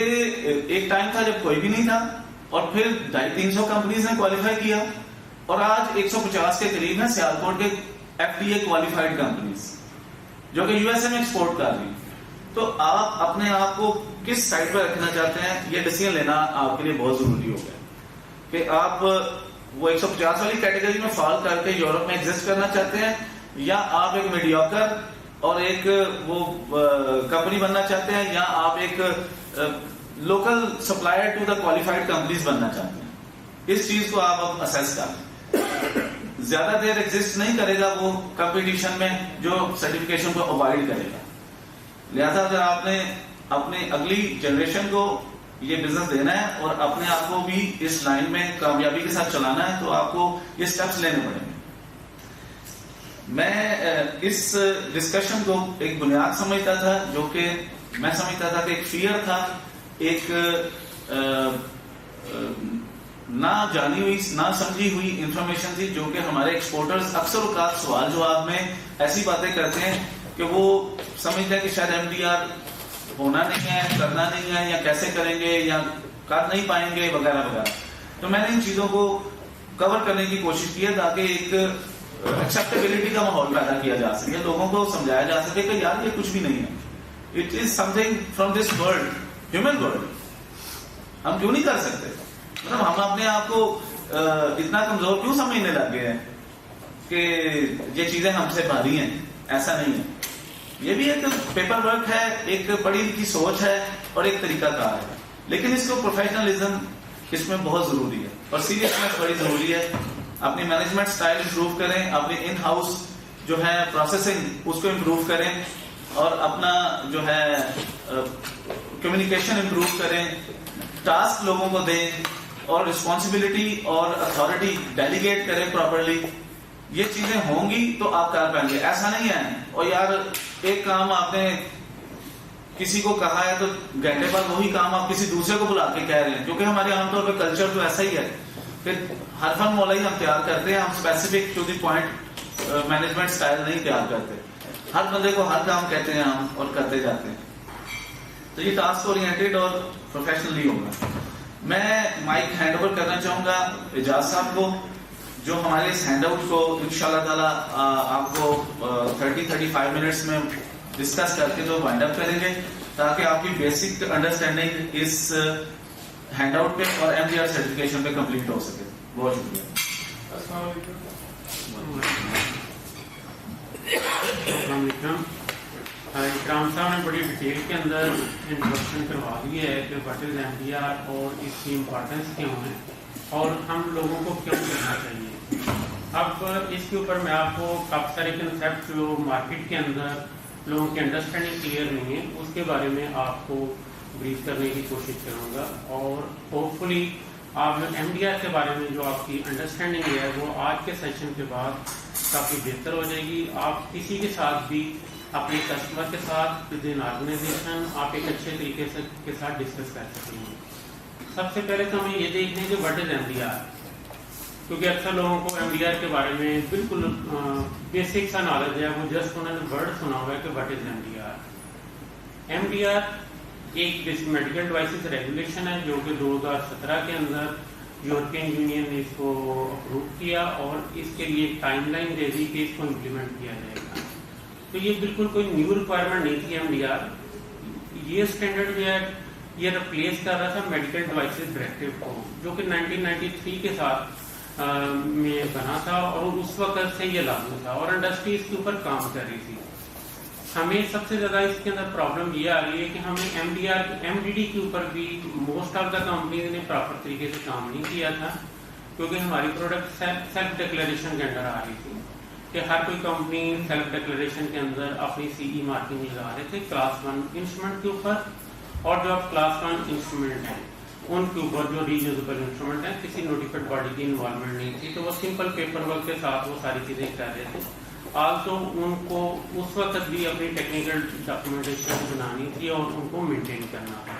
ایک ٹائم تھا جب کوئی بھی نہیں تھا اور پھر 250-300 کمپنیز نے کوالیفائی کیا اور آج 150 کے قریب ہیں سیالکوٹ کے FDA کوالیفائڈ کمپنیز جو کہ USA میں ایکسپورٹ کر رہی ہیں. تو آپ اپنے آپ کو کس سائڈ پہ رکھنا چاہتے ہیں یہ ڈیسیژن لینا آپ کے لیے بہت ضروری ہو گیا کہ آپ وہ 150 والی کیٹیگری میں فال کر کے یورپ میں ایگزسٹ کرنا چاہتے ہیں یا آپ ایک میڈیوکر اور ایک وہ کمپنی بننا چاہتے ہیں یا آپ ایک local supplier to the qualified companies بننا چاہتے ہیں. اس چیز کو آپ اب اسیس کر لیں. زیادہ دیر ایگزسٹ نہیں کرے گا وہ کمپٹیشن میں جو سرٹیفکیشن کو اوائڈ کرے گا. لہذا اگر آپ نے اپنے اگلی جنریشن کو یہ بزنس دینا ہے اور اپنے آپ کو بھی اس لائن میں کامیابی کے ساتھ چلانا ہے تو آپ کو یہ سٹیپس لینے پڑیں گے. میں اس ڈسکشن کو ایک بنیاد سمجھتا تھا، جو کہ میں سمجھتا تھا کہ ایک فیئر تھا، ایک نہ جانی ہوئی نہ سمجھی ہوئی انفارمیشن تھی، جو کہ ہمارے ایکسپورٹرز اکثر اوقات سوال جواب میں ایسی باتیں کرتے ہیں کہ وہ سمجھتے ہیں کہ شاید MDR ہونا نہیں ہے، کرنا نہیں ہے، یا کیسے کریں گے، یا کر نہیں پائیں گے، وغیرہ وغیرہ. تو میں نے ان چیزوں کو کور کرنے کی کوشش کی ہے تاکہ ایک ایکسیپٹیبلٹی کا ماحول پیدا کیا جا سکے، لوگوں کو سمجھایا جا سکے کہ یار یہ کچھ بھی نہیں ہے، it is some thing from this world, human world. ہم کیوں نہیں کر سکتے؟ مطلب ہم اپنے آپ کو اتنا کمزور کیوں سمجھنے لگ گئے ہیں کہ یہ چیزیں ہم سے بھاری ہیں؟ ایسا نہیں ہے. یہ بھی ایک پیپر ورک ہے، ایک پڑھی لکھی سوچ ہے اور ایک طریقہ کار ہے، لیکن اس کو پروفیشنلزم اس میں بہت ضروری ہے اور سیریسنیس بڑی ضروری ہے. اپنی مینجمنٹ سٹائل امپروو کریں، اپنی ان ہاؤس جو ہے پروسیسنگ اس کو امپروو کریں، اور اپنا جو ہے کمیونیکیشن امپروو کریں، ٹاسک لوگوں کو دیں اور رسپانسبلٹی اور اتھارٹی ڈیلیگیٹ کریں پراپرلی. یہ چیزیں ہوں گی تو آپ کر پائیں گے. ایسا نہیں ہے اور یار ایک کام آپ نے کسی کو کہا ہے تو گھنٹے بعد وہی کام آپ کسی دوسرے کو بلا کے کہہ رہے ہیں، کیونکہ ہمارے عام طور پہ کلچر تو ایسا ہی ہے. پھر ہر فن مولا ہی ہم تیار کرتے ہیں، ہم specific to the point management style نہیں تیار کرتے. ہر بندے کو ہر کام کہتے ہیں ہم اور کرتے جاتے ہیں. تو یہ ٹاسک اورینٹیڈ اور پروفیشنلی ہوگا. میں مائک ہینڈ اوور کرنا چاہوں گا اعجاز صاحب کو، جو ہمارے اس ہینڈ آؤٹ کو انشاءاللہ تعالیٰ آپ کو 30-35 منٹس میں ڈسکس کر کے جو وائنڈ اپ کریں گے، تاکہ آپ کی بیسک انڈرسٹینڈنگ اس ہینڈ آؤٹ پہ اور MDR سرٹیفکیشن پہ کمپلیٹ ہو سکے. بہت شکریہ. السلام علیکم. اکرام صاحب نے بڑی ڈیٹیل کے اندر انٹروڈکشن کروا دی ہے کہ واٹ از MDR اور اس کی امپورٹنس کیوں ہے اور ہم لوگوں کو کیوں کرنا چاہیے. اب اس کے اوپر میں آپ کو کافی سارے کنسیپٹ جو مارکیٹ کے اندر لوگوں کی انڈرسٹینڈنگ کلیئر نہیں ہے، اس کے بارے میں آپ کو بریف کرنے کی کوشش کروں گا، اور ہوپ فلی آپ جو MDR کے بارے میں جو آپ کی انڈرسٹینڈنگ ہے وہ آج کے سیشن کے بعد کافی بہتر ہو جائے گی. آپ کسی کے ساتھ بھی اپنے کسٹمر کے ساتھ ود ان آرگنائزیشن آپ ایک اچھے طریقے سے کے ساتھ ڈسکس کر سکیں گے. سب سے پہلے تو ہمیں یہ دیکھیں کہ واٹ از MDR، کیونکہ اکثر لوگوں کو MDR کے بارے میں بالکل بیسک سا نالج ہے، وہ جسٹ انہوں نے ورڈ سنا ہوا ہے کہ واٹ از MDR. MDR ایک میڈیکل ڈیوائسز ریگولیشن ہے جو کہ 2017 کے اندر یورپین یونین نے اس کو اپروو کیا اور اس کے لیے ایک ٹائم لائن دے دی کہ اس کو امپلیمنٹ کیا جائے گا. تو یہ بالکل کوئی نیو ریکوائرمنٹ نہیں تھی MDR. یہ اسٹینڈرڈ جو ہے یہ ریپلیس کر رہا تھا میڈیکل ڈیوائسز ڈائریکٹیو کو، جو کہ 1993 کے ساتھ میں بنا تھا اور اس وقت سے یہ لاگو تھا اور انڈسٹری اس کے اوپر کام کر رہی تھی. ہمیں سب سے زیادہ اس کے اندر پرابلم یہ آ رہی ہے کہ ہمیں MDD کے اوپر بھی موسٹ آف دا کمپنیز نے پراپر طریقے سے کام نہیں کیا تھا، کیونکہ ہماری پروڈکٹ سیلف ڈکلیریشن کے اندر آ رہی تھی کہ ہر کوئی کمپنی سیلف ڈکلیریشن کے اندر اپنی CE مارکنگ لگا رہے تھے کلاس 1 انسٹرومنٹ کے اوپر، اور جو اب کلاس 1 انسٹرومنٹ ہیں ان کے اوپر جو رییوزیبل انسٹرومنٹ ہیں کسی نوٹیفائڈ باڈی کی انوالومنٹ نہیں تھی، تو وہ سمپل پیپر ورک کے ساتھ وہ ساری چیزیں کر رہے تھے. آلسو ان کو اس وقت بھی اپنی ٹیکنیکل ڈاکومنٹیشن بنانی تھی اور ان کو مینٹین کرنا تھا،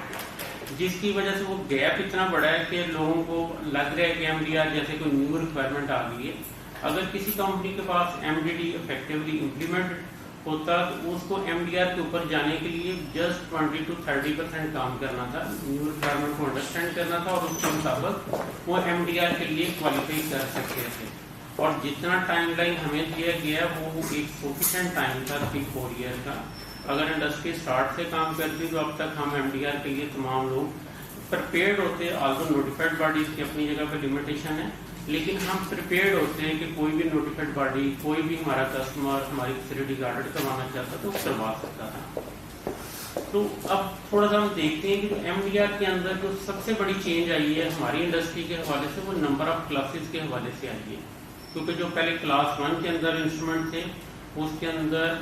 جس کی وجہ سے وہ گیپ اتنا بڑا ہے کہ لوگوں کو لگ رہا ہے کہ MDR جیسے کوئی نیو ریکوائرمنٹ آ گئی ہے. اگر کسی کمپنی کے پاس MDD افیکٹولی امپلیمنٹ ہوتا تو اس کو MDR کے اوپر جانے کے لیے جسٹ 20-30% کام کرنا تھا، نیو ریکوائرمنٹ کو انڈرسٹینڈ کرنا تھا اور اس کے مطابق وہ MDR کے لیے کوالیفائی کر سکتے تھے. اور جتنا ٹائم لائن ہمیں دیا گیا وہ ایک سفیشینٹ ٹائم تھا 3-4 ایئر کا. اگر انڈسٹری اسٹارٹ سے کام کرتی تو اب تک ہم MDR کے لیے تمام لوگ پریپیئرڈ ہوتے. آلسو نوٹیفائڈ باڈیز کی اپنی جگہ پہ لمیٹیشن ہے، لیکن ہم پریپیئرڈ ہوتے ہیں کہ کوئی بھی نوٹیفائڈ باڈی کوئی بھی ہمارا کسٹمر ہماری فیسلٹی کا آڈٹ کروانا چاہتا تو کروا سکتا تھا. تو اب تھوڑا سا ہم دیکھتے ہیں کہ MDR کے اندر جو سب سے بڑی چینج آئی ہے ہماری انڈسٹری کے حوالے سے وہ نمبر آف کلاسز کے حوالے سے آئی ہے. کیونکہ جو پہلے کلاس 1 کے اندر انسٹرومنٹ تھے اس کے اندر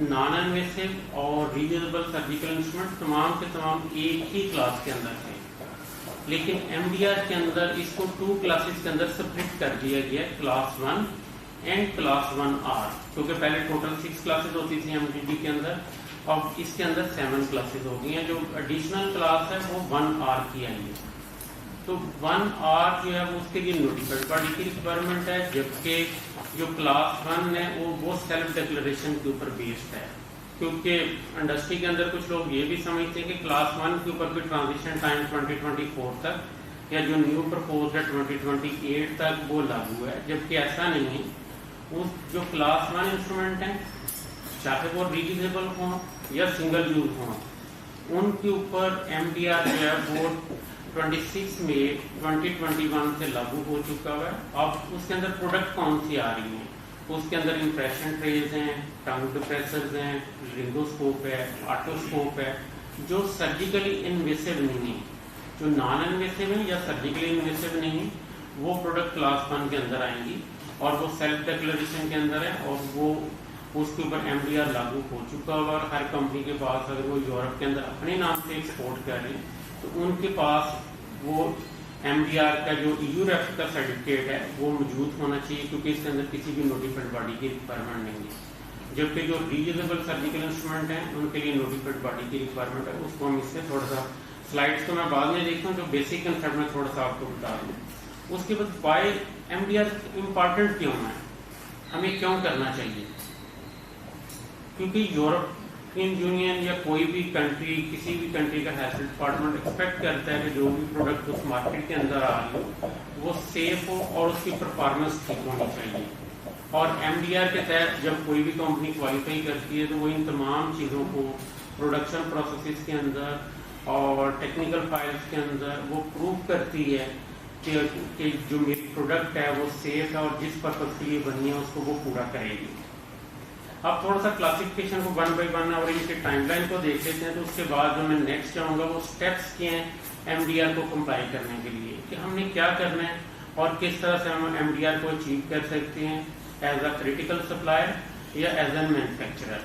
نان انویسو اور رییوزیبل سرجیکل انسٹرومنٹ تمام کے تمام ایک ہی کلاس کے اندر تھے، لیکن MDR کے اندر اس کو 2 کلاسز کے اندر سپریٹ کر دیا گیا، کلاس 1 اینڈ کلاس 1R, کیونکہ پہلے ٹوٹل 6 کلاسز ہوتی تھیں MDD کے اندر, اب اس کے اندر 7 کلاسز ہو گئی ہیں. جو ایڈیشنل کلاس ہے وہ 1R کی آئی ہے. تو 1R جو ہے وہ اس کے لیے نوٹیفائڈ باڈی کی ریکوائرمنٹ ہے, جبکہ جو کلاس 1 ہے وہ سیلف ڈکلیریشن کے اوپر بیسڈ ہے. کیونکہ انڈسٹری کے اندر کچھ لوگ یہ بھی سمجھتے ہیں کہ کلاس 1 کے اوپر بھی ٹرانزیشن ٹائم 2024 تک یا جو نیو پرپوز ہے 2028 تک وہ لاگو ہے, جبکہ ایسا نہیں ہے. اس جو کلاس 1 انسٹرومنٹ ہیں چاہے وہ رییوزیبل ہوں یا سنگل یوز ہوں, ان کے اوپر MDR جو ہے وہ 26 مئی 2021 سے لاگو ہو چکا ہے. اب اس کے اندر پروڈکٹ کون سی آ رہی ہیں, اس کے اندر امپریشن ٹریز ہیں, ٹنگ ڈپریسرز ہیں, لنگوسکوپ ہے, آٹوسکوپ ہے, جو سرجیکلی انویسو نہیں ہیں, جو نان انویسو ہیں یا سرجیکلی انویسو نہیں ہیں, وہ پروڈکٹ کلاس 1 کے اندر آئیں گی اور وہ سیلف ڈکلیریشن کے اندر ہے اور وہ اس کے اوپر MDR لاگو ہو چکا ہوگا. اور ہر کمپنی کے پاس اگر وہ یورپ کے اندر اپنے نام سے ایکسپورٹ کر رہے ہیں تو ان کے پاس وہ MDR کا جو EUREF کا سرٹیفکیٹ ہے وہ موجود ہونا چاہیے, کیونکہ اس کے اندر کسی بھی نوٹیفائڈ باڈی کی ریکوائرمنٹ نہیں ہے. جبکہ جو رییوزیبل سرجیکل انسٹرومنٹ ہیں ان کے لیے نوٹیفائڈ باڈی کی ریکوائرمنٹ ہے. اس کو ہم اس سے تھوڑا سا سلائڈس تو میں بعد میں دیکھتا ہوں, جو بیسک کنسیپٹ میں تھوڑا سا آپ کو بتا دوں. اس کے بعد وائی MDR امپارٹنٹ کیوں ہے, ہمیں کیوں کرنا چاہیے, کیونکہ یورپین یونین یا کوئی بھی کنٹری, کسی بھی کنٹری کا ہیلتھ ڈپارٹمنٹ ایکسپیکٹ کرتا ہے کہ جو بھی پروڈکٹ اس مارکیٹ کے اندر آ رہی ہو وہ سیف ہو اور اس کی پرفارمنس ٹھیک ہونی چاہیے. اور MDR کے تحت جب کوئی بھی کمپنی کوالیفائی کرتی ہے تو وہ ان تمام چیزوں کو پروڈکشن پروسیسز کے اندر اور ٹیکنیکل فائلز کے اندر وہ پروو کرتی ہے کہ جو میری پروڈکٹ ہے وہ سیف ہے اور جس پرپز کے لیے بنی ہے اس کو وہ پورا کرے گی. اب تھوڑا سا کلاسیفیکیشن کو 1 بائی 1 اور ان کے ٹائم لائن کو دیکھ لیتے ہیں. تو اس کے بعد جو میں نیکسٹ جاؤں گا وہ اسٹیپس کیا ہیں MDR کو کمپلائی کرنے کے لیے, کہ ہم نے کیا کرنا ہے اور کس طرح سے ہم MDR کو اچیو کر سکتے ہیں ایز اے کریٹیکل سپلائر یا ایز اے مینوفیکچرر.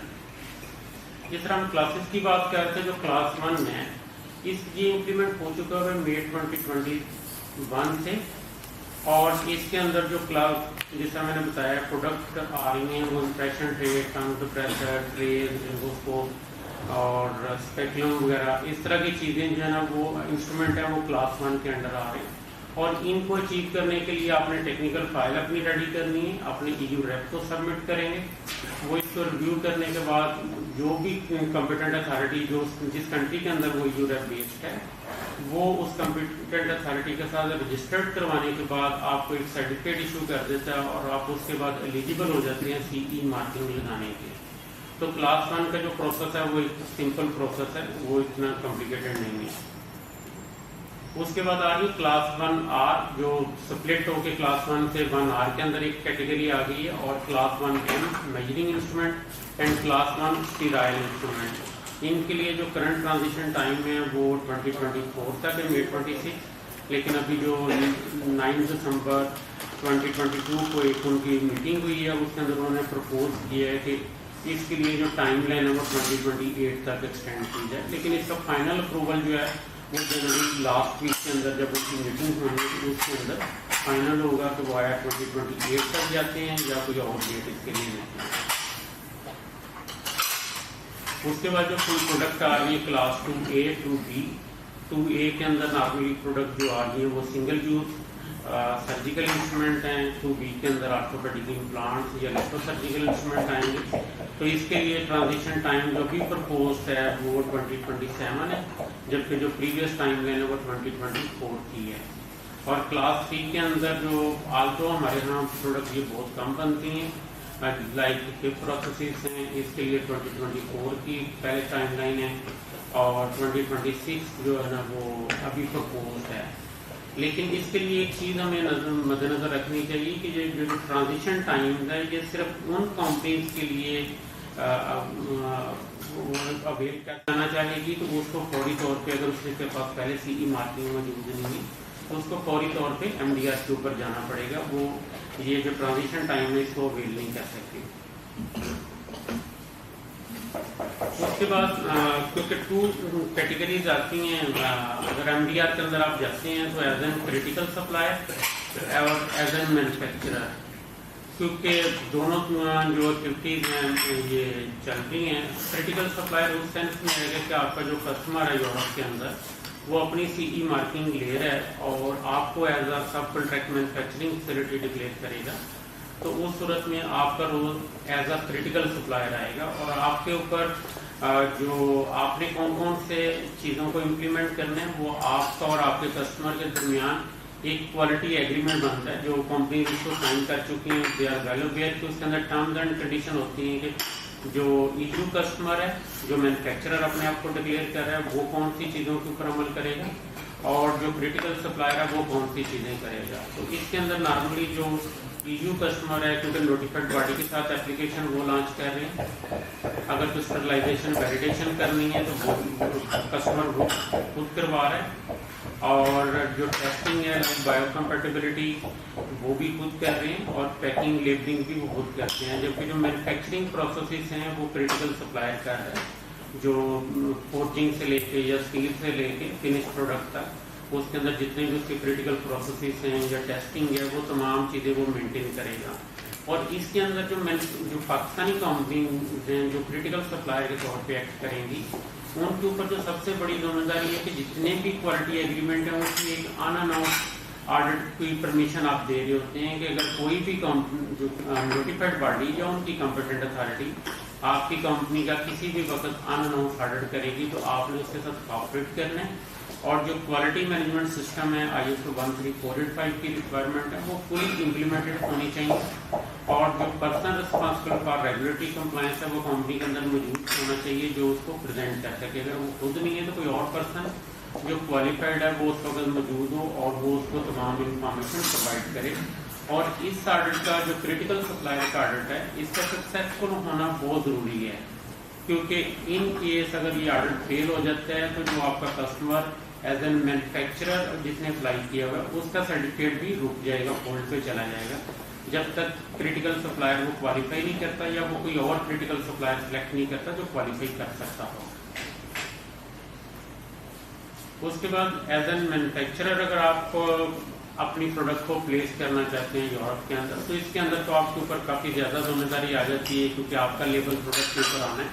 جس طرح ہم کلاسز کی بات کرتے ہیں, جو کلاس 1 ہے یہ امپلیمنٹ ہو چکا ہے مئی 2021 سے, اور اس کے اندر جو کلاس جس طرح میں نے بتایا پروڈکٹ آ رہی ہیں وہ امپریشن ٹرے, ٹنگ ڈپریسر, ٹریز, لنگوسکوپ اور اسپیکلم وغیرہ اس طرح کی چیزیں جو ہے نا وہ انسٹرومنٹ ہیں وہ کلاس 1 کے انڈر آ رہے ہیں. اور ان کو اچیو کرنے کے لیے آپ نے ٹیکنیکل فائل اپنی ریڈی کرنی ہے, اپنے EUREF کو سبمٹ کریں گے. وہ اس کو ریویو کرنے کے بعد جو بھی کمپیٹنٹ اتھارٹی جو جس کنٹری کے اندر وہ EUREF بیسڈ ہے وہ اس کمپیٹنٹ اتھارٹی کے ساتھ رجسٹرڈ کروانے کے بعد آپ کو ایک سرٹیفکیٹ ایشو کر دیتا ہے اور آپ اس کے بعد ایلیجیبل ہو جاتے ہیں CE مارکنگ لگانے کے. تو کلاس 1 کا جو پروسیس ہے وہ ایک سمپل پروسیس ہے, وہ اتنا کمپلیکیٹڈ نہیں ہے. اس کے بعد آ رہی کلاس 1R جو سپلٹ ہو کے کلاس 1 سے 1R کے اندر ایک کیٹیگری آ گئی ہے, اور class 1M measuring instrument and class 1 sterile instrument. ان کے لیے جو کرنٹ ٹرانزیشن ٹائم ہے وہ 2024 تک ہے, مئی 26, لیکن ابھی جو 9 دسمبر 2022 کو ایک ان کی میٹنگ ہوئی ہے اس کے اندر انہوں نے پرپوز کیا ہے کہ اس کے لیے جو ٹائم لائن ہے وہ 2028 تک ایکسٹینڈ کی جائے. لیکن اس کا فائنل اپروول جو ہے وہ جنوری لاسٹ ویک کے اندر جب اس کی میٹنگ ہوئی اس کے اندر فائنل ہوگا کہ وہ آیا 2028 تک جاتے ہیں یا کوئی اور ڈیٹ اس کے لیے نہیں. اس کے بعد جو کوئی پروڈکٹ آ رہی ہے کلاس 2A 2B. 2A کے اندر نارملی پروڈکٹ جو آ رہی ہے وہ سنگل یوز سرجیکل انسٹرومنٹ ہیں. 2B کے اندر آرتھوپیڈک امپلانٹس یا لیپٹو سرجیکل انسٹرومنٹ آئیں گے. تو اس کے لیے ٹرانزیشن ٹائم جو بھی پرپوزڈ ہے وہ 2027 ہے, جبکہ جو پریویس ٹائم لائن ہے وہ 2024 کی ہے. اور کلاس 3 کے اندر جو آلٹو ہمارے یہاں پروڈکٹ یہ بہت کم بنتی ہیں لائک ہپ پروسیسز ہیں, اس کے لیے 2024 کی پہلے ٹائم لائن ہے, اور 2026 جو ہے نا وہ ابھی پرپوزڈ ہے. لیکن اس کے لیے ایک چیز ہمیں مد نظر رکھنی چاہیے کہ جو ٹرانزیشن ٹائم ہے یہ صرف ان کمپنیز کے لیے اویل کرنا چاہے گی, تو اس کو فوری طور پہ اگر اس کے پاس پہلے CE مارکنگ موجود نہیں ہے تو اس کو فوری طور پہ MDR کے اوپر جانا پڑے گا. وہ یہ جو ٹرانزیشن ٹائم ہے اس کو اویل نہیں کر سکتی. اس کے بعد کیونکہ 2 کیٹیگریز آتی ہیں, اگر MDR کے اندر آپ جاتے ہیں تو ایز این کریٹیکل سپلائر اور ایز این مینوفیکچرر. کیونکہ دونوں جو ایکٹیویٹیز ہیں یہ چل رہی ہیں. کریٹیکل سپلائر اس سینس میں ہے کہ آپ کا جو کسٹمر ہے یورپ کے اندر وہ اپنی سی ای مارکنگ لے رہا ہے اور آپ کو as a sub contract manufacturing facility declare کرے گا, تو اس صورت میں آپ کا role as a critical supplier آئے گا, اور آپ کے اوپر جو آپ نے کون کون سے چیزوں کو امپلیمنٹ کرنے ہیں وہ آپ کا اور آپ کے کسٹمر کے درمیان ایک کوالٹی ایگریمنٹ بنتا ہے جو کمپنی اس کو سائن کر چکی ہیں. دے آر ویلو بیئر کہ اس کے اندر ٹرمز اینڈ کنڈیشن ہوتی ہیں کہ جو ایشو کسٹمر ہے, جو مینوفیکچرر اپنے آپ کو ڈکلیئر کر رہا ہے وہ کون سی چیزوں کے اوپر عمل کرے گا, اور جو کریٹیکل سپلائر ہے وہ کون سی چیزیں کرے گا. تو اس کے اندر نارملی جو ایشو کسٹمر ہے کیونکہ نوٹیفائڈ باڈی کے ساتھ اپلیکیشن وہ لانچ کر رہے ہیں, اگر کوئی اسٹرلائزیشن ویلیڈیشن کرنی ہے تو وہ کسٹمر وہ خود کروا رہا ہے, اور جو ٹیسٹنگ ہے بایو کمپیٹیبلٹی وہ بھی خود کر رہے ہیں, اور پیکنگ لیبلنگ بھی وہ خود کرتے ہیں. جبکہ جو مینوفیکچرنگ پروسیسز ہیں وہ کریٹیکل سپلائر کر رہا ہے, جو فورجنگ سے لے کے یا اسٹیل سے لے کے فنش پروڈکٹ تک اس کے اندر جتنے بھی اس کے کریٹیکل پروسیسز ہیں یا ٹیسٹنگ ہے وہ تمام چیزیں وہ مینٹین کرے گا. اور اس کے اندر جو پاکستانی کمپنیز ہیں جو کریٹیکل سپلائر کے طور پہ ایکٹ کریں گی, ان کے اوپر جو سب سے بڑی ذمہ داری ہے کہ جتنے بھی کوالٹی ایگریمنٹ ہیں اس کی ایک ان اناؤنس آڈٹ کی پرمیشن آپ دے رہے ہوتے ہیں کہ اگر کوئی بھی جو نوٹیفائڈ باڈی یا ان کی کمپیٹنٹ اتھارٹی آپ کی کمپنی کا کسی بھی وقت ان اناؤنس آڈٹ کرے گی تو آپ نے اس کے ساتھ کوآپریٹ کرنا ہے. اور جو کوالٹی مینجمنٹ سسٹم ہے ISO 13485 کی ریکوائرمنٹ ہے وہ فلی امپلیمنٹڈ ہونی چاہیے, اور جو person responsible for regulatory compliance ہے وہ کمپنی کے اندر موجود ہونا چاہیے جو اس کو پریزنٹ کر سکے. اگر وہ خود نہیں ہے تو کوئی اور پرسن جو کوالیفائڈ ہے وہ اس وقت موجود ہو اور وہ اس کو تمام انفارمیشن پرووائڈ کرے. اور اس آڈٹ کا جو کریٹیکل سپلائر کا آڈٹ ہے اس کا سکسیسفل ہونا بہت ضروری ہے, کیونکہ ان کیس اگر یہ آڈٹ فیل ہو جاتا ہے تو جو آپ کا کسٹمر ایز این مینوفیکچرر جس نے اپلائی کیا ہوا ہے اس کا سرٹیفکیٹ بھی رک جائے گا, ہولڈ پہ چلا جائے گا, جب تک کریٹیکل سپلائر وہ کوالیفائی نہیں کرتا یا وہ کوئی اور کریٹیکل سپلائر سلیکٹ نہیں کرتا جو کوالیفائی کر سکتا ہو. اس کے بعد ایز این مینوفیکچرر اگر آپ اپنی پروڈکٹ کو پلیس کرنا چاہتے ہیں یورپ کے اندر تو اس کے اندر تو آپ کے اوپر کافی زیادہ ذمہ داری آ جاتی ہے, کیونکہ آپ کا لیبل پروڈکٹ کے اوپر آنا ہے.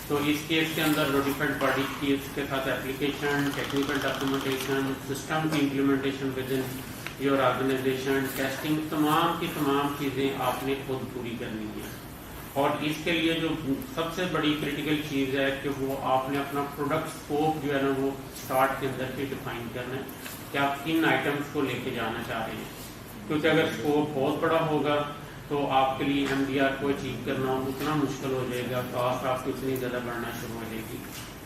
تو اس کیس کے اندر نوٹیفائڈ باڈی کی اس کے ساتھ اپلیکیشن, ٹیکنیکل ڈاکومنٹیشن, سسٹم کی implementation with in your organisation, testing, تمام کی تمام چیزیں آپ نے خود پوری کرنی ہے. اور اس کے لیے جو سب سے بڑی کریٹیکل چیز ہے کہ وہ آپ نے اپنا پروڈکٹ اسکوپ جو ہے نا وہ اسٹارٹ کے اندر سے ڈیفائن کرنا ہے کہ آپ کن آئٹمس کو لے کے جانا چاہ رہے ہیں, کیونکہ اگر اسکوپ بہت بڑا ہوگا تو آپ کے لیے MDR کو اچیو کرنا اتنا مشکل ہو جائے گا, کاسٹ آپ کی اتنی زیادہ بڑھنا شروع ہو جائے گی.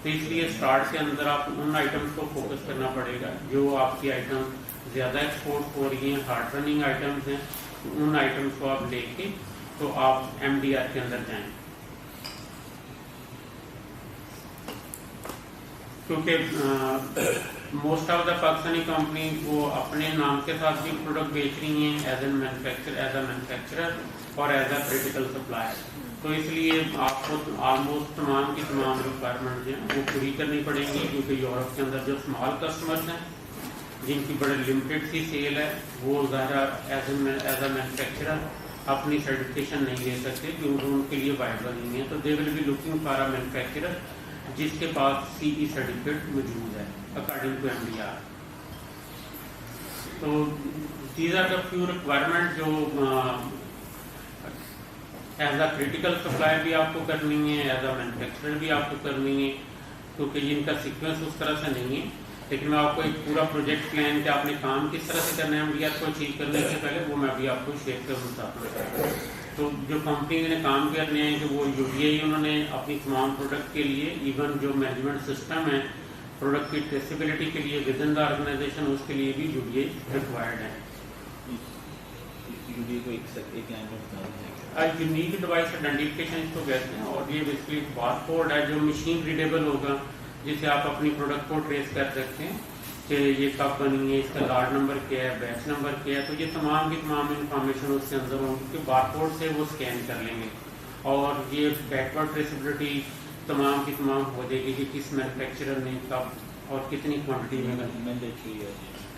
تو اس لیے اسٹارٹ کے اندر آپ ان آئٹمس کو فوکس کرنا پڑے گا جو آپ کی آئٹم زیادہ ایکسپورٹ ہو رہی ہیں, ہارڈ رننگ آئٹمس ہیں, ان آئٹمس کو آپ لے کے تو آپ MDR کے اندر جائیں. کیونکہ most of the Pakistani company وہ اپنے نام کے ساتھ بھی پروڈکٹ بیچ رہی ہیں ایز اے مینوفیکچرر اور ایز اے کریٹیکل سپلائر. تو اس لیے آپ کو آلموسٹ تمام کی تمام ریکوائرمنٹ ہیں وہ پوری کرنی پڑیں گی, کیونکہ یورپ کے اندر جو اسمال کسٹمرز ہیں جن کی بڑے لمیٹڈ سی سیل ہے وہ ظاہر ایز اے مینوفیکچرر اپنی سرٹیفکیشن نہیں لے سکتے کیونکہ ان کے لیے وائبل نہیں ہے. تو they will be looking for a manufacturer جس کے پاس CE سرٹیفکیٹ موجود ہے اکارڈنگ ٹو MDR. تو these are the few requirement جو ایز اے کریٹیکل سپلائر بھی آپ کو کرنی ہے, ایز اے مینوفیکچرر بھی آپ کو کرنی ہے, کیونکہ جن کا سیکوینس اس طرح سے نہیں ہے. لیکن میں آپ کو ایک پورا پروجیکٹ پلان کہ آپ نے کام کس طرح سے کرنا ہے MDR کو اچیو کرنے سے پہلے وہ میں بھی آپ کو شیئر کرنا چاہتا ہوں. تو جو کمپنی نے کام کرنے ہیں کہ وہ UDI انہوں نے اپنی تمام پروڈکٹ کے لیے, ایون جو مینجمنٹ سسٹم ہے پروڈکٹ کی ٹریسیبلٹی کے لیے ود ان دا آرگنائزیشن اس کے لیے بھی UDI ریکوائرڈ ہے. یونیک ڈیوائس آئیڈینٹیفکیشن اس کو کہتے ہیں, اور یہ بیسکلی بار کوڈ ہے جو مشین ریڈیبل ہوگا جسے آپ اپنی پروڈکٹ کو ٹریس کر سکتے ہیں کہ یہ کب بنی ہے, اس کا لاٹ نمبر کیا ہے, بیچ نمبر کیا ہے. تو یہ تمام کی تمام انفارمیشن اس کے اندر ہوں کہ بار کوڈ سے وہ اسکین کر لیں گے, اور یہ بیکورڈ ٹریسیبلٹی تمام کی تمام ہو جائے گی کہ کس مینوفیکچرر نے کب اور کتنی کوانٹٹی میں.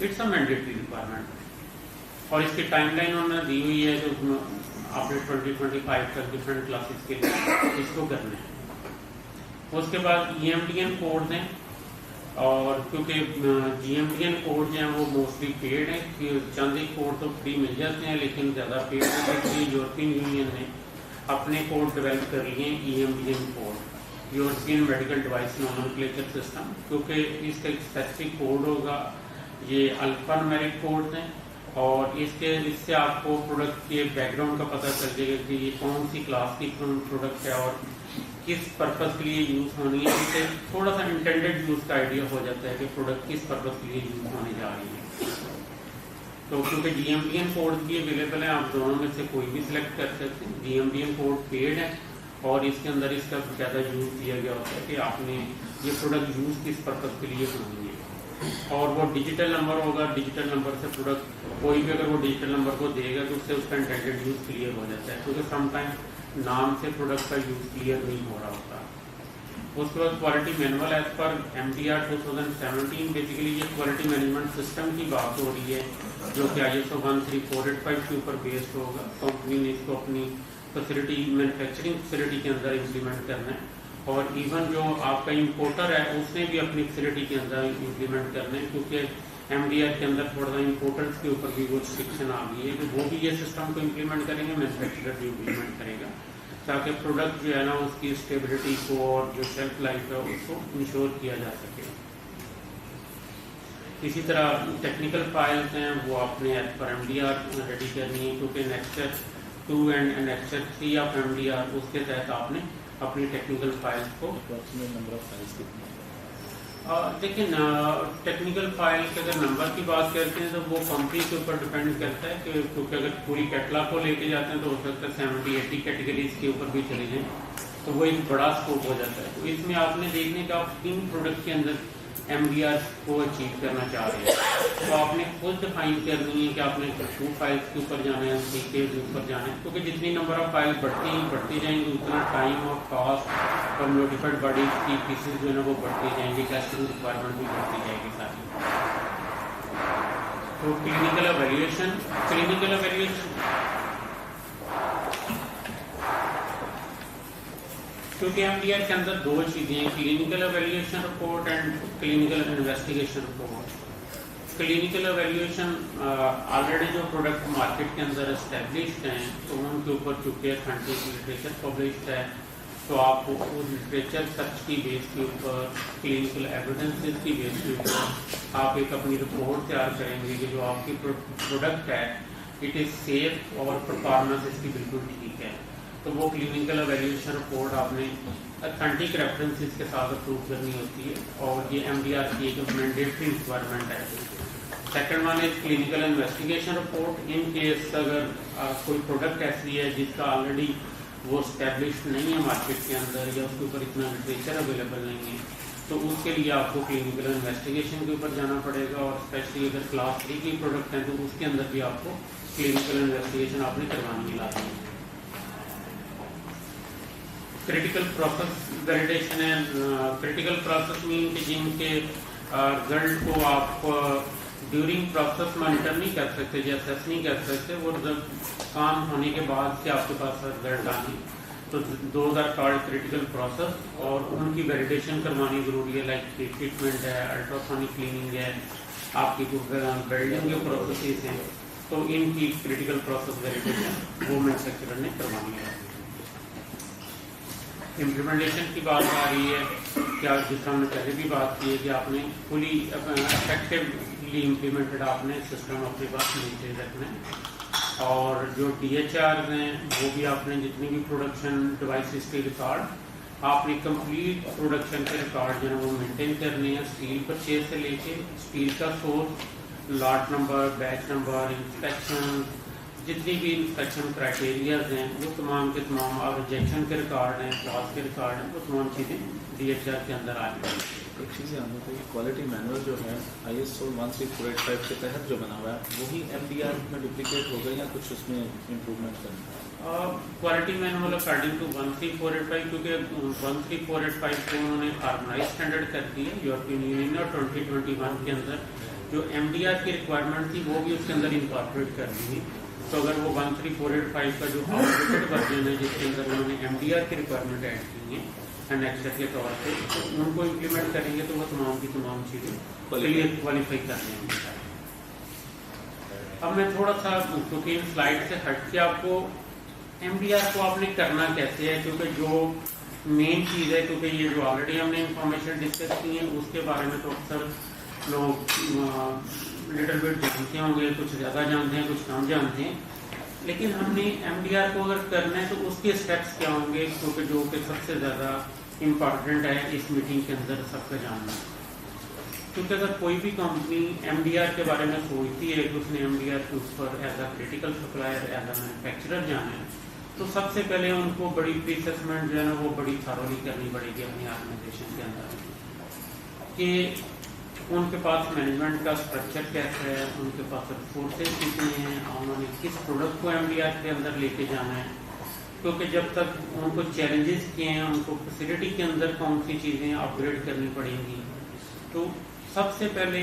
It's a mandatory requirement. اور اس کی ٹائم لائن انہوں نے دی ہوئی ہے جو آپ نے 2025 تک ڈفرینٹ کلاسز کے لیے اس کو کرنا ہے. اس کے بعد EMTN کوڈ ہیں، اور کیونکہ GMTN کوڈ جو ہیں وہ موسٹلی پیڈ ہیں، چند ایک کوڈ تو فری مل جاتے ہیں لیکن زیادہ پیڈ ہیں. اس لیے یورپین یونین نے اپنے کوڈ ڈیولپ کر لیے ہیں EMTN code, European medical device nomenclature system, کیونکہ اس کا ایک اسپیسیفک کوڈ ہوگا. یہ الفا نومیرک کوڈ ہیں، اور اس سے آپ کو پروڈکٹ کے بیک گراؤنڈ کا پتہ چل جائے گا کہ یہ کون سی کلاس کی پروڈکٹ ہے اور کس پرپز کے لیے یوز ہونی ہے. اس سے تھوڑا سا انٹینڈیڈ یوز کا آئیڈیا ہو جاتا ہے کہ پروڈکٹ کس پرپز کے لیے یوز ہونے جا رہی ہے. تو کیونکہ GMTN کوڈ بھی اویلیبل ہے، آپ دونوں میں سے کوئی بھی سلیکٹ کر سکتے ہیں. GMTN کوڈ پیڈ ہے، اور اس کے اندر اس کا زیادہ یوز دیا گیا ہوتا ہے کہ آپ نے یہ پروڈکٹ یوز کس پرپز کے لیے ہونی ہے. اور وہ ڈیجیٹل نمبر ہوگا، ڈیجیٹل نمبر سے پروڈکٹ کوئی بھی اگر وہ ڈیجیٹل نمبر کو دے گا تو اس سے اس کا انٹینڈیڈ یوز کلیئر ہو جاتا ہے، کیونکہ سم ٹائم نام سے پروڈکٹ کا یوز کلیئر نہیں ہو رہا ہوتا. اس کے بعد quality manual as per MDR 2017، basically یہ کوالٹی مینجمنٹ سسٹم کی بات ہو رہی ہے جو کہ ISO 13485 کے اوپر بیسڈ ہوگا. کمپنی نے اس کو اپنی فیسلٹی مینوفیکچرنگ فیسلٹی کے اندر امپلیمنٹ کرنا ہے، اور ایون جو آپ کا امپورٹر ہے اس نے بھی اپنی فیسلٹی کے اندر امپلیمنٹ کرنا ہے، کیونکہ MDR کے اندر تھوڑا سا امپورٹرس کے اوپر بھی وہ ریسٹرکشن آ گئی ہے کہ وہ بھی یہ سسٹم کو امپلیمنٹ کریں گے، مینوفیکچرر بھی امپلیمنٹ کرے گا، تاکہ پروڈکٹ جو ہے نا اس کی اسٹیبلٹی کو اور جو شیلف لائف ہے اس کو انشور کیا جا سکے. اسی طرح ٹیکنیکل فائلز ہیں وہ آپ نے ایز پر MDR ریڈی کرنی ہے، کیونکہ نیکسچر 2 اینڈ نیکسچر 3 آف MDR اس کے تحت آپ نے اپنی ٹیکنیکل فائلز کو لیکن ٹیکنیکل فائل کے اگر نمبر کی بات کرتے ہیں تو وہ کمپنی کے اوپر ڈپینڈ کرتا ہے کہ کیونکہ اگر پوری کیٹلاگ کو لے کے جاتے ہیں تو ہو سکتا ہے 70-80 کیٹیگریز کے اوپر بھی چلے جائیں تو وہ ایک بڑا اسکوپ ہو جاتا ہے. تو اس میں آپ نے دیکھنے کا آپ کن پروڈکٹ کے اندر MDR کو اچیو کرنا چاہ رہے ہیں تو آپ نے خود ڈیفائن کرنی ہے کہ آپ نے 2 فائلس کے اوپر جانا ہے، 3 کے اوپر جانا ہے، کیونکہ جتنی نمبر آف فائل بڑھتی جائیں گی اتنا ٹائم اور کاسٹ اور نوٹیفائڈ باڈیز کی فیسز جو ہے نا وہ بڑھتی جائیں گی، ٹیسٹنگ ریکوائرمنٹ بھی بڑھتی جائے گی ساتھ. تو کلینکل ایویلیویشن کیونکہ MDR کے اندر 2 چیزیں ہیں، clinical evaluation report and clinical investigation report. Clinical evaluation already جو پروڈکٹ مارکیٹ کے اندر اسٹیبلشڈ ہیں تو ان کے اوپر چونکہ سائنٹیفک لٹریچر پبلشڈ ہے تو آپ اس لٹریچر سرچ کی بیس کے اوپر کلینکل ایویڈنسز کی بیس کے اوپر آپ ایک اپنی رپورٹ تیار کریں گے کہ جو آپ کی پروڈکٹ ہے اٹ از سیف اور پرفارمنس اس کی بالکل ٹھیک ہے. تو وہ کلینکل ایویلیویشن رپورٹ آپ نے اتھینٹک ریفرنسز کے ساتھ اپروو کرنی ہوتی ہے، اور یہ MDR کی ایک مینڈیٹری ریکوائرمنٹ ہے. Second one is clinical investigation report. In case اگر کوئی پروڈکٹ ایسی ہے جس کا آلریڈی وہ اسٹیبلشڈ نہیں ہے مارکیٹ کے اندر یا اس کے اوپر اتنا لٹریچر اویلیبل نہیں ہے تو اس کے لیے آپ کو کلینکل انویسٹیگیشن کے اوپر جانا پڑے گا، اور اسپیشلی اگر کلاس 3 کی پروڈکٹ ہیں تو اس کے اندر بھی آپ کو کلینکل انویسٹیگیشن آپ نے کروانی ہے لازمی. کریٹیکل پروسیس ویلیڈیشن ہے. کریٹیکل پروسیس مین کہ جن کے رزلٹ کو آپ ڈیورنگ پروسیس مانیٹر نہیں کر سکتے یا اسیس نہیں کر سکتے، وہ کام ہونے کے بعد سے آپ کے پاس رزلٹ آنے، تو 2000 کارڈ کریٹیکل پروسیس اور ان کی ویلیڈیشن کروانی ضروری ہے، لائک ٹریٹمنٹ ہے، الٹراسونک کلیننگ ہے، آپ کی بلڈنگ کے پروسیسز ہیں، تو ان کی کریٹیکل پروسیس ویلیڈیشن وہ مینوفیکچرر نے کروانی ہے. امپلیمنٹیشن کی بات آ رہی ہے کیا جس طرح ہم نے پہلے بھی بات کی ہے کہ آپ نے فلی افیکٹولی امپلیمنٹڈ آپ نے سسٹم اپنے پاس مینٹین رکھنا ہے، اور جو DHRs ہیں وہ بھی آپ نے جتنی بھی پروڈکشن ڈیوائسز کے ریکارڈ آپ نے کمپلیٹ پروڈکشن کے ریکارڈ جو ہے وہ مینٹین کرنے ہیں، اسٹیل پرچیز سے لے کے اسٹیل کا سورس، لاٹ نمبر، بیچ نمبر، انسپیکشن، جتنی بھی انسپیکشن کرائٹیریاز ہیں وہ تمام کے تمام، اور ریجیکشن کے ریکارڈ ہیں، کلاس کے ریکارڈ ہیں، وہ تمام چیزیں DHR کے اندر آ جائیں. ایک چیز یہ آنا چاہیے، کوالٹی مینول جو ہے ISO 13485 کے تحت جو بنا ہوا ہے وہی MDR میں ڈپلیکیٹ ہو گئے یا کچھ اس میں امپروومنٹ کرنا ہے؟ کوالٹی مینول اکارڈنگ ٹو 13485 کیونکہ 13485 کو انہوں نے ہارمونائز اسٹینڈرڈ کر دی ہے یورپین یونین نے، اور 2021 کے اندر جو MDR کی ریکوائرمنٹ تھی وہ بھی اس کے اندر انکارپوریٹ کر لی. تو اگر وہ 13485 کا جو آؤٹ ڈیٹڈ ورژن ہے جس کے اندر انہوں نے MDR کی ریکوائرمنٹ ایڈ کی ہیں انیکسر کے طور پہ, تو ان کو امپلیمنٹ کریں گے تو وہ تمام کی تمام چیزیں کوالیفائی کر لیں گے. اب میں تھوڑا سا کیونکہ ان سلائڈ سے ہٹ کے آپ کو MDR کو آپ نے کرنا کیسے ہے, کیونکہ جو مین چیز ہے, کیونکہ یہ جو آلریڈی ہم نے انفارمیشن ڈسکس کی ہے اس کے بارے میں تو اکثر لوگ لٹل بٹ جانتے ہوں گے, کچھ زیادہ جانتے ہیں کچھ کم جانتے ہیں, لیکن ہم نے MDR کو اگر کرنا ہے تو اس کے اسٹیپس کیا ہوں گے, کیونکہ جو کہ سب سے زیادہ امپارٹنٹ ہے اس میٹنگ کے اندر سب کا جاننا. کیونکہ اگر کوئی بھی کمپنی MDR کے بارے میں سوچتی ہے کہ اس نے MDR کے اوپر as a critical supplier as a manufacturer جانا ہے, تو سب سے پہلے ان کو بڑی پری اسسمنٹ جو ہے نا وہ بڑی تھارولی کرنی پڑے گی اپنی آرگنائزیشن کے اندر, کہ ان کے پاس مینجمنٹ کا اسٹرکچر کیسا ہے, ان کے پاس ریسورسز کتنے ہیں, انہوں نے کس پروڈکٹ کو MDR کے اندر لے کے جانا ہے. کیونکہ جب تک ان کو چیلنجز کیے ہیں, ان کو فیسلٹی کے اندر کون سی چیزیں اپ گریڈ کرنی پڑیں گی. تو سب سے پہلے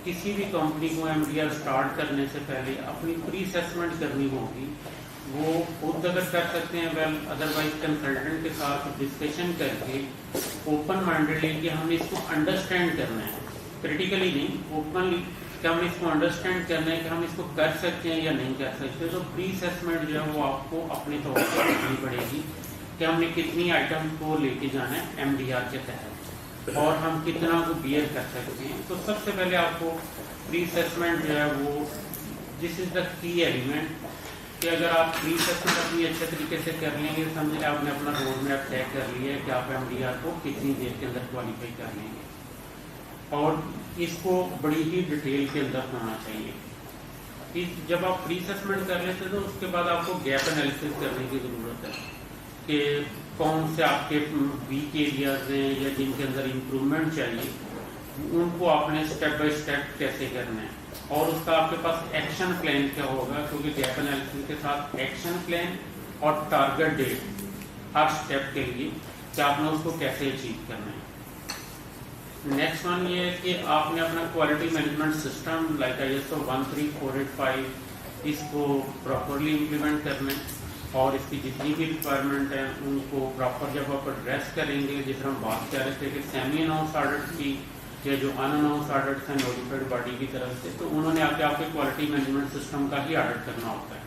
کسی بھی کمپنی کو MDR اسٹارٹ کرنے سے پہلے اپنی پری اسیسمنٹ کرنی ہوگی. وہ خود اگر کر سکتے ہیں ویل, ادروائز کنسلٹنٹ کے ساتھ ڈسکشن کر کے اوپن مائنڈیڈلی کہ ہم نے اس کو انڈرسٹینڈ کرنا ہے, کریٹیکلی نہیں, اوپنلی کہ ہم اس کو انڈرسٹینڈ کرنا ہے کہ ہم اس کو کر سکتے ہیں یا نہیں کر سکتے. تو پری اسیسمنٹ جو ہے وہ آپ کو اپنے طور پر کرنی پڑے گی کہ ہم نے کتنی آئٹم کو لے کے جانا ہے MDR کے تحت اور ہم کتنا کو بیئر کر سکتے ہیں. تو سب سے پہلے آپ کو پری اسیسمنٹ جو ہے وہ دس از دا کی ایلیمنٹ, کہ اگر آپ پری اسیسمنٹ اپنی اچھے طریقے سے کر لیں گے, سمجھیں آپ نے اپنا روڈ میپ طے کر لیا ہے کہ آپ MDR کو کتنی دیر کے اندر کوالیفائی کر لیں گے, اور اس کو بڑی ہی ڈیٹیل کے اندر ہونا چاہیے. جب آپ پری اسیسمنٹ کر لیتے ہیں تو اس کے بعد آپ کو گیپ انالیسس کرنے کی ضرورت ہے کہ کون سے آپ کے ویک ایریاز ہیں یا جن کے اندر امپروومنٹ چاہیے, ان کو آپ نے اسٹیپ بائی اسٹیپ کیسے کرنا ہے, اور اس کا آپ کے پاس ایکشن پلان کیا ہوگا. کیونکہ گیپ انالیسس کے ساتھ ایکشن پلان اور ٹارگیٹ ڈیٹ ہر اسٹیپ کے لیے کہ آپ نے اس کو کیسے اچیو کرنا ہے. نیکسٹ ون یہ ہے کہ آپ نے اپنا quality management system like ISO 13485 اس کو پراپرلی امپلیمنٹ کرنا ہے, اور اس کی جتنی بھی ریکوائرمنٹ ہیں ان کو پراپر جب آپ ایڈریس کریں گے, جس طرح ہم بات کر رہے تھے کہ سیمی اناؤنس آڈٹ کی یا جو ان اناؤنس آڈٹ ہیں نوٹیفائڈ باڈی کی طرف سے, تو انہوں نے آپ کے کوالٹی مینجمنٹ سسٹم کا ہی آڈٹ کرنا ہوتا ہے.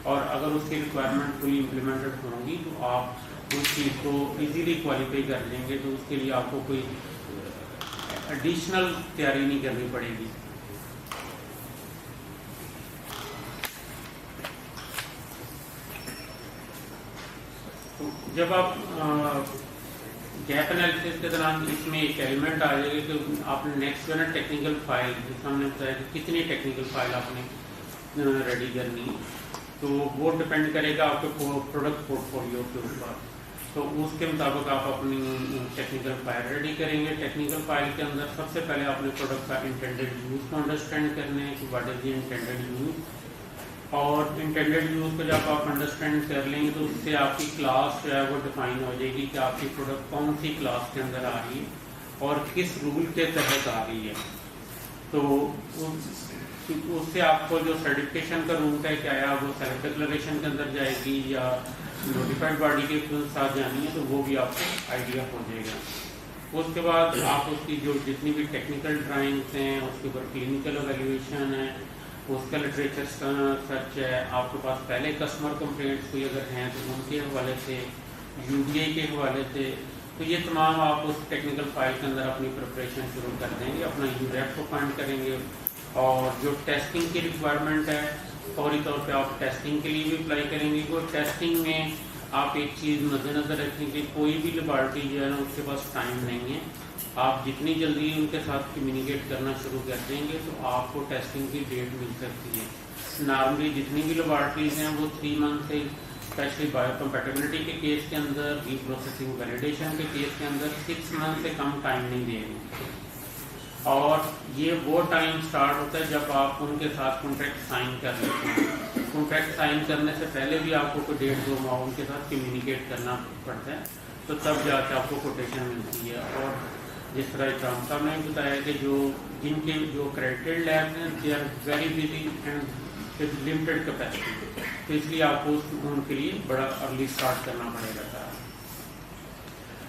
اور اگر اس کی ریکوائرمنٹ فلی امپلیمنٹڈ ہوں گی تو آپ اس چیز کو ایزیلی کوالیفائی کر لیں گے. تو اس کے لیے آپ کو کوئی ایڈیشنل تیاری نہیں کرنی پڑے گی. جب آپ گیپ انالیسس کے دوران اس میں ایک ایلیمنٹ آ جائے گا کہ آپ نے نیکسٹ جو ہے نا ٹیکنیکل فائل, جس میں ہم نے بتایا کہ کتنی ٹیکنیکل فائل آپ نے ریڈی کرنی ہے, تو وہ ڈپینڈ کرے گا آپ کے پروڈکٹ پورٹ فولیو کے اوپر. تو اس کے مطابق آپ اپنی ٹیکنیکل فائل ریڈی کریں گے. ٹیکنیکل فائل کے اندر سب سے پہلے آپ نے پروڈکٹ کا انٹینڈیڈ یوز کو انڈرسٹینڈ کرنا ہے کہ what is the intended use, اور انٹینڈیڈ یوز کو جب آپ انڈرسٹینڈ کر لیں گے تو اس سے آپ کی کلاس جو ہے وہ ڈیفائن ہو جائے گی کہ آپ کی پروڈکٹ کون سی کلاس کے اندر آ رہی ہے اور کس رول کے تحت آ رہی ہے. تو اس سے آپ کو جو سرٹیفکیشن کا رول طے کیا ہے وہ سیلف ڈکلریشن کے اندر جائے گی یا نوٹیفائڈ باڈی کے ساتھ جانی ہے, تو وہ بھی آپ کو آئیڈیا ہو جائے گا. اس کے بعد آپ اس کی جو جتنی بھی ٹیکنیکل ڈرائنگس ہیں, اس کے اوپر کلینکل ایویلویشن ہے, اس کا لٹریچر سرچ ہے, آپ کے پاس پہلے کسٹمر کمپلینٹس کوئی اگر ہیں تو ان کے حوالے سے, UDI کے حوالے سے, تو یہ تمام آپ اس ٹیکنیکل فائل کے اندر اپنی پریپریشن شروع کر دیں گے. اپنا UREF کو فائنڈ کریں گے, اور جو ٹیسٹنگ کی ریکوائرمنٹ ہے فوری طور پہ آپ ٹیسٹنگ کے لیے بھی اپلائی کریں گے. وہ ٹیسٹنگ میں آپ ایک چیز مد نظر رکھیں کہ کوئی بھی لیبارٹری جو ہے نا اس کے پاس ٹائم نہیں ہے. آپ جتنی جلدی ان کے ساتھ کمیونیکیٹ کرنا شروع کر دیں گے تو آپ کو ٹیسٹنگ کی ڈیٹ مل سکتی ہے. نارملی جتنی بھی لیبارٹریز ہیں وہ 3 منتھ سے, اسپیشلی بایو کمپیٹیبلٹی کے کیس کے اندر, ری پروسیسنگ ویلیڈیشن کے کیس کے اندر 6 منتھ سے کم ٹائم نہیں دیں گے. اور یہ وہ ٹائم سٹارٹ ہوتا ہے جب آپ ان کے ساتھ کانٹریکٹ سائن کر لیتے ہیں. کانٹریکٹ سائن کرنے سے پہلے بھی آپ کو کوئی 1.5-2 ماہ ان کے ساتھ کمیونیکیٹ کرنا پڑتا ہے, تو تب جا کے آپ کو کوٹیشن ملتی ہے. اور جس طرح اکرام صاحب نے بتایا کہ جن کے جو کریڈٹڈ لیب ہیں they are very busy and with limited capacity, تو اس لیے آپ کو ان کے لیے بڑا ارلی اسٹارٹ کرنا پڑے گا تھا.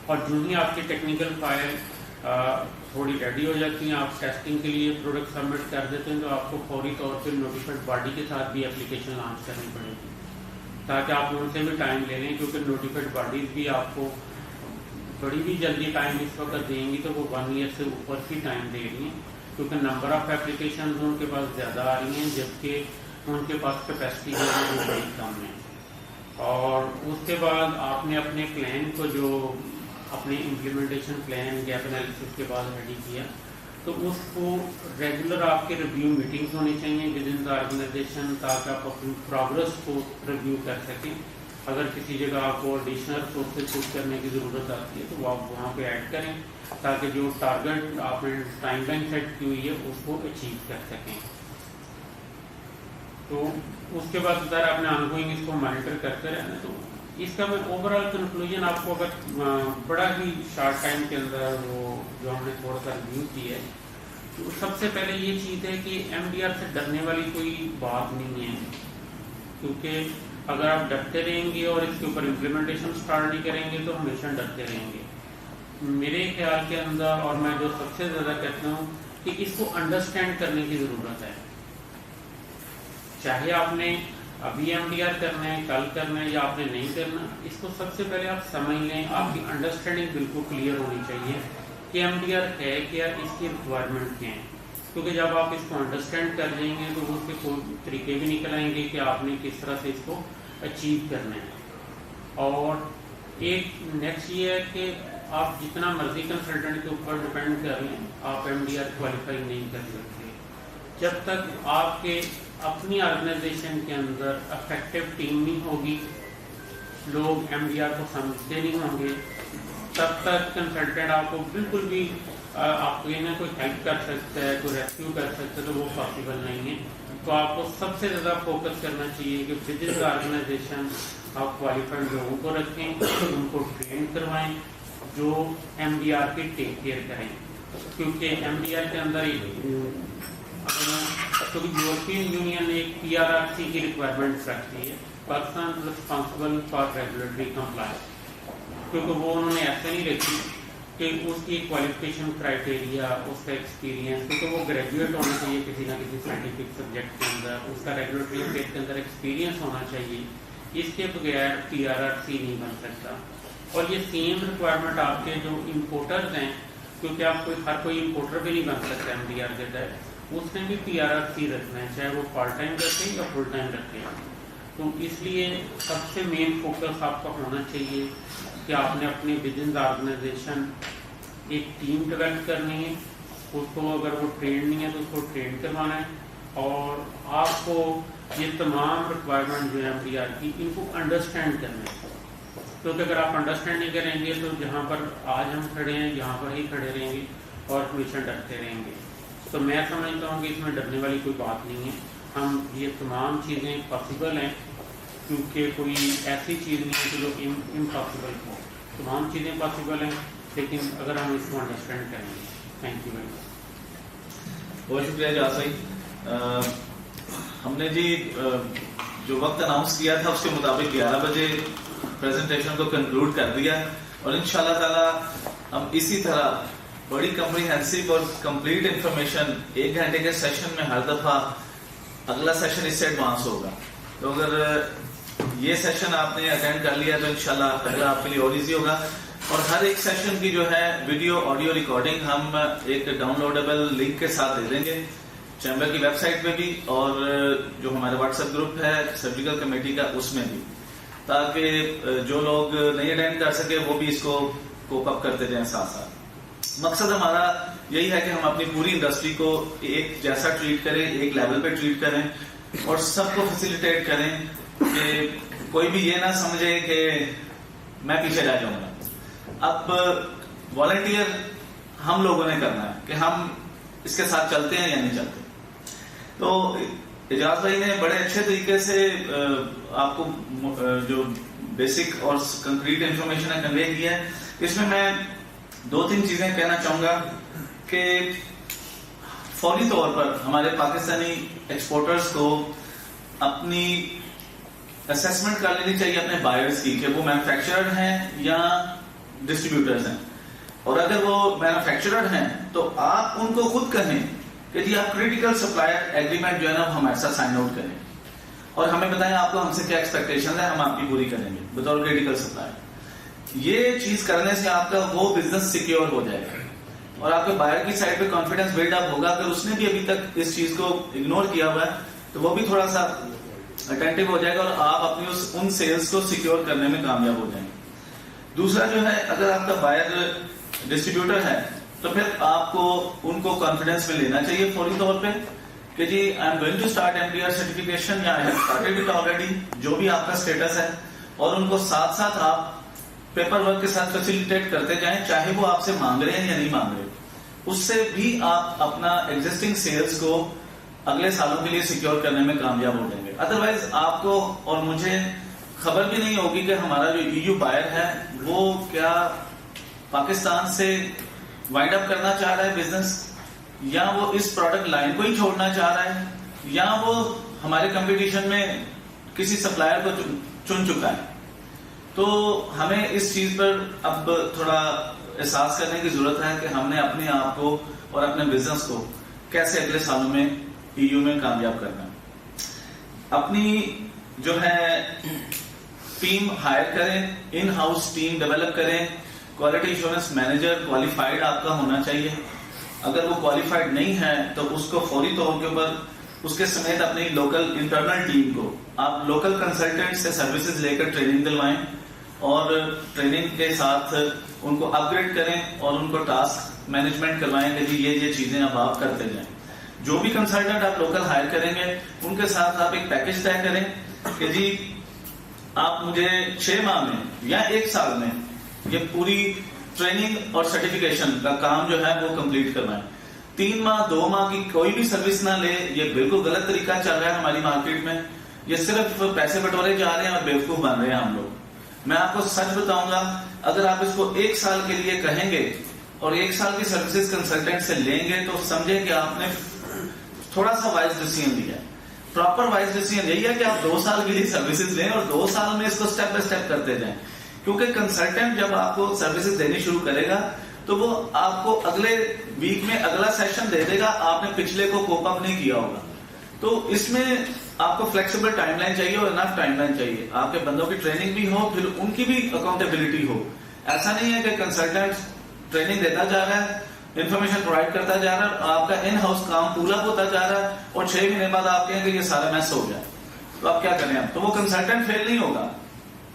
اور جو ہی آپ کی ٹیکنیکل فائل تھوڑی ریڈی ہو جاتی ہیں، آپ ٹیسٹنگ کے لیے پروڈکٹ سبمٹ کر دیتے ہیں، تو آپ کو فوری طور پہ نوٹیفائڈ باڈی کے ساتھ بھی اپلیکیشن لانچ کرنی پڑے گی تاکہ آپ ان سے بھی ٹائم لے لیں، کیونکہ نوٹیفائڈ باڈیز بھی آپ کو بڑی بھی جلدی ٹائم اس وقت دیں گی، تو وہ 1 ایئر سے اوپر کی ٹائم دے رہی ہیں، کیونکہ نمبر آف اپلیکیشنز ان کے پاس زیادہ آ رہی ہیں، جبکہ ان کے پاس کیپیسٹی جو ہے وہ بڑی کم ہے. اور اس کے بعد آپ نے اپنے پلان کو جو اپنے امپلیمنٹیشن پلان گیپ انالیسس کے بعد ریڈی کیا، تو اس کو ریگولر آپ کے ریویو میٹنگز ہونی چاہیے ود ان دا آرگنائزیشن، تاکہ آپ اپنی پروگرس کو ریویو کر سکیں. اگر کسی جگہ آپ کو ایڈیشنل سورسز پٹ کرنے کی ضرورت آتی ہے تو آپ وہاں پہ ایڈ کریں، تاکہ جو ٹارگیٹ آپ نے ٹائم لائن سیٹ کی ہوئی ہے اس کو اچیو کر سکیں. تو اس کے بعد سر آپ نے آن گوئنگ اس کو مانیٹر کرتے رہنا. تو اس کا میں اوور آل کنکلوژن آپ کو اگر بڑا ہی شارٹ ٹائم کے اندر وہ جو ہم نے تھوڑا سا ریویو کی ہے، تو سب سے پہلے یہ چیز ہے کہ MDR سے ڈرنے والی کوئی بات نہیں ہے، کیونکہ اگر آپ ڈرتے رہیں گے اور اس کے اوپر امپلیمنٹیشن اسٹارٹ نہیں کریں گے تو ہمیشہ ڈرتے رہیں گے. میرے خیال کے اندر، اور میں جو سب سے زیادہ کہتا ہوں کہ اس کو انڈرسٹینڈ کرنے کی ضرورت ہے. چاہے آپ نے ابھی MDR کرنا ہے، کل کرنا ہے یا آپ نے نہیں کرنا، اس کو سب سے پہلے آپ سمجھ لیں. آپ کی انڈرسٹینڈنگ بالکل کلیئر ہونی چاہیے کہ MDR ہے کیا، اس کی ریکوائرمنٹ کیا ہے. کیونکہ جب آپ اس کو انڈرسٹینڈ کر جائیں گے تو اس کے کوئی طریقے بھی نکل آئیں گے کہ آپ نے کس طرح سے اس کو اچیو کرنا ہے. اور ایک نیکسٹ یہ ہے کہ آپ جتنا مرضی کنسلٹنٹ کے اوپر ڈپینڈ کر لیں، آپ MDR کوالیفائی نہیں کر سکتے جب تک آپ کے اپنی آرگنائزیشن کے اندر افیکٹو ٹیم نہیں ہوگی، لوگ MDR کو سمجھتے نہیں ہوں گے، تب تک کنسلٹنٹ آپ کو بالکل بھی آپ کو نہ کوئی ہیلپ کر سکتا ہے، کوئی ریسکیو کر سکتا ہے، تو وہ پاسبل نہیں ہے. تو آپ کو سب سے زیادہ فوکس کرنا چاہیے کہ ود ان آرگنائزیشن آپ کوالیفائڈ لوگوں کو رکھیں، ان کو ٹرین کروائیں جو MDR کی ٹیک کیئر کریں. کیونکہ MDR کے اندر یورپین یونین ایک PRRC کی ریکوائرمنٹ رکھتی ہے، person responsible for regulatory compliance, کیونکہ وہ انہوں نے ایسے نہیں رکھی کہ اس کی کوالیفیکیشن کرائٹیریا، اس کا ایکسپیرینس، کیونکہ وہ گریجویٹ ہونا چاہیے کسی نہ کسی سائنٹیفک سبجیکٹ کے اندر، اس کا ریگولیٹری افیئر کے اندر ایکسپیرینس ہونا چاہیے. اس کے بغیر PRRC نہیں بن سکتا. اور یہ سیم ریکوائرمنٹ آپ کے جو امپورٹرز ہیں، کیونکہ آپ ہر کوئی امپورٹر بھی نہیں بن سکتا MDR کے تحت، اس نے بھی PRRC رکھنا ہے، چاہے وہ پارٹ ٹائم رکھے یا فل ٹائم رکھے. تو اس لیے سب سے مین فوکس آپ کا ہونا چاہیے کہ آپ نے اپنی ود آرگنائزیشن ایک ٹیم ڈیولپ کرنی ہے. اس کو اگر وہ ٹرین نہیں ہے تو اس کو ٹرین کروانا ہے، اور آپ کو یہ تمام ریکوائرمنٹ جو ہے MDR کی، ان کو انڈرسٹینڈ کرنا ہے. کیونکہ اگر آپ انڈرسٹینڈ نہیں کریں گے تو جہاں پر آج ہم کھڑے ہیں یہاں پر ہی کھڑے رہیں گے اور ہمیشہ ڈرتے رہیں گے. تو میں سمجھتا ہوں کہ اس میں ڈرنے والی کوئی بات نہیں ہے. ہم یہ تمام چیزیں پاسبل ہیں، کیونکہ کوئی ایسی چیز نہیں ہے کہ جو امپاسبل ہو. تمام چیزیں پاسبل ہیں، لیکن اگر ہم اس کو انڈرسٹینڈ کریں گے. Thank you very much. بہت شکریہ جاز بھائی. ہم نے جی جو وقت اناؤنس کیا تھا اس کے مطابق 11 بجے پریزنٹیشن کو کنکلوڈ کر دیا، اور انشاءاللہ تعالی ہم اسی طرح بڑی کمپریہنسو اور کمپلیٹ انفارمیشن 1 گھنٹے کے سیشن میں ہر دفعہ، اگلا سیشن اس سے ایڈوانس ہوگا. تو اگر یہ سیشن آپ نے اٹینڈ کر لیا تو انشاءاللہ اگلا آپ کے لیے اور ایزی ہوگا. اور ہر ایک سیشن کی جو ہے ویڈیو آڈیو ریکارڈنگ ہم ایک ڈاؤن لوڈیبل لنک کے ساتھ دے دیں گے چیمبر کی ویب سائٹ پہ بھی، اور جو ہمارے واٹس ایپ گروپ ہے سرجیکل کمیٹی کا اس میں بھی، تاکہ جو لوگ نہیں اٹینڈ کر سکے وہ بھی اس کو کوپ اپ کرتے جائیں ساتھ ساتھ. مقصد ہمارا یہی ہے کہ ہم اپنی پوری انڈسٹری کو ایک جیسا ٹریٹ کریں، ایک لیول پہ ٹریٹ کریں، اور سب کو فیسیلیٹیٹ کریں کہ کوئی بھی یہ نہ سمجھے کہ میں پیچھے رہ جاؤں گا. اب والنٹیئر ہم لوگوں نے کرنا ہے کہ ہم اس کے ساتھ چلتے ہیں یا نہیں چلتے. تو اجاز بھائی نے بڑے اچھے طریقے سے آپ کو جو بیسک اور کنکریٹ انفارمیشن ہے کنوے کیا ہے. اس میں 2-3 چیزیں کہنا چاہوں گا کہ فوری طور پر ہمارے پاکستانی ایکسپورٹرز کو اپنی اسیسمنٹ کر لینی چاہیے اپنے بائرز کی کہ وہ مینوفیکچرر ہیں یا ڈسٹریبیوٹرز ہیں. اور اگر وہ مینوفیکچرر ہیں تو آپ ان کو خود کہیں کہ جی آپ کریٹیکل سپلائر ایگریمنٹ جو ہے نا ہمارے ساتھ سائن آؤٹ کریں اور ہمیں بتائیں آپ کو ہم سے کیا ایکسپیکٹیشن ہے, ہم آپ کی پوری کریں گے بطور کریٹیکل سپلائر. یہ چیز کرنے سے آپ کا وہ بزنس سیکیور ہو جائے گا اور آپ کے بائر کی سائڈ پہ کانفیڈنس بلڈ اپ ہوگا. اگر اس نے بھی ابھی تک اس چیز کو اگنور کیا ہوا ہے تو وہ بھی تھوڑا سا اٹینٹو ہو جائے گا اور آپ اپنی ان سیلز کو سیکیور کرنے میں کامیاب ہو جائیں گے. دوسرا جو ہے, اگر آپ کا بائر ڈسٹریبیوٹر ہے تو پھر آپ کو ان کو کانفیڈنس میں لینا چاہیے فوری طور پہ کہ جی I am going to start MDR certification یا I have started it already, جو بھی آپ کا اسٹیٹس ہے, اور ان کو ساتھ ساتھ آپ پیپر ورک کے ساتھ فیسیلیٹیٹ کرتے جائیں, چاہے وہ آپ سے مانگ رہے ہیں یا نہیں مانگ رہے. اس سے بھی آپ اپنا ایگزسٹنگ سیلز کو اگلے سالوں کے لیے سیکیور کرنے میں کامیاب ہو جائیں گے. ادروائز آپ کو اور مجھے خبر بھی نہیں ہوگی کہ ہمارا جو EU بائر ہے وہ کیا پاکستان سے وائنڈ اپ کرنا چاہ رہا ہے بزنس, یا وہ اس پروڈکٹ لائن کو ہی چھوڑنا چاہ رہا ہے, یا وہ ہمارے کمپٹیشن میں کسی سپلائر کو چن چکا ہے. تو ہمیں اس چیز پر اب تھوڑا احساس کرنے کی ضرورت ہے کہ ہم نے اپنے آپ کو اور اپنے بزنس کو کیسے اگلے سالوں میں EU میں کامیاب کرنا ہے. اپنی جو ہے ٹیم ہائر کریں, ان ہاؤس ٹیم ڈیولپ کریں, کوالٹی ایشورنس مینیجر کوالیفائڈ آپ کا ہونا چاہیے. اگر وہ کوالیفائڈ نہیں ہے تو اس کو فوری طور کے اوپر اس کے سمیت اپنی لوکل انٹرنل ٹیم کو آپ لوکل کنسلٹنٹ سے سروسز لے کر ٹریننگ دلوائیں اور ٹریننگ کے ساتھ ان کو اپ گریڈ کریں اور ان کو ٹاسک مینجمنٹ کروائیں کہ جی یہ چیزیں اب آپ کرتے جائیں. جو بھی کنسلٹنٹ آپ لوکل ہائر کریں گے ان کے ساتھ آپ ایک پیکج طے کریں کہ جی آپ مجھے 6 ماہ میں یا 1 سال میں یہ پوری ٹریننگ اور سرٹیفکیشن کا کام جو ہے وہ کمپلیٹ کروائیں. 3 ماہ 2 ماہ کی کوئی بھی سروس نہ لے, یہ بالکل غلط طریقہ چل رہا ہے ہماری مارکیٹ میں. یہ صرف پیسے بٹورے جا رہے ہیں اور بیوقوف بن رہے ہیں ہم لوگ. میں آپ کو سچ بتاؤں گا, اگر آپ اس کو 1 سال کے لیے کہیں گے اور 1 سال کی سروسز کنسلٹنٹ سے لیں گے تو سمجھیں کہ آپ نے تھوڑا سا وائز ڈیسیژن لیا. پراپر وائز ڈیسیژن یہی ہے کہ آپ 2 سال کے لیے سروسز لیں اور 2 سال میں اس کو اسٹیپ بائی اسٹیپ کرتے جائیں, کیونکہ کنسلٹنٹ جب آپ کو سروسز دینی شروع کرے گا تو وہ آپ کو اگلے ویک میں اگلا سیشن دے دے گا, آپ نے پچھلے کو کوپ اپ نہیں کیا ہوگا. تو اس میں آپ کو فلیکسیبل ٹائم لائن چاہیے اور انف ٹائم لائن چاہیے. آپ کے بندوں کی ٹریننگ بھی ہو, پھر ان کی بھی اکاؤنٹیبلٹی ہو. ایسا نہیں ہے کہ کنسلٹنٹ ٹریننگ دیتا جا رہا ہے, انفارمیشن پرووائڈ کرتا جا رہا ہے, آپ کا ان ہاؤس کام پورا ہوتا جا رہا ہے اور 6 مہینے بعد آپ کہیں کہ یہ سارا میس ہو گیا, تو آپ کیا کریں؟ تو وہ کنسلٹنٹ فیل نہیں ہوگا,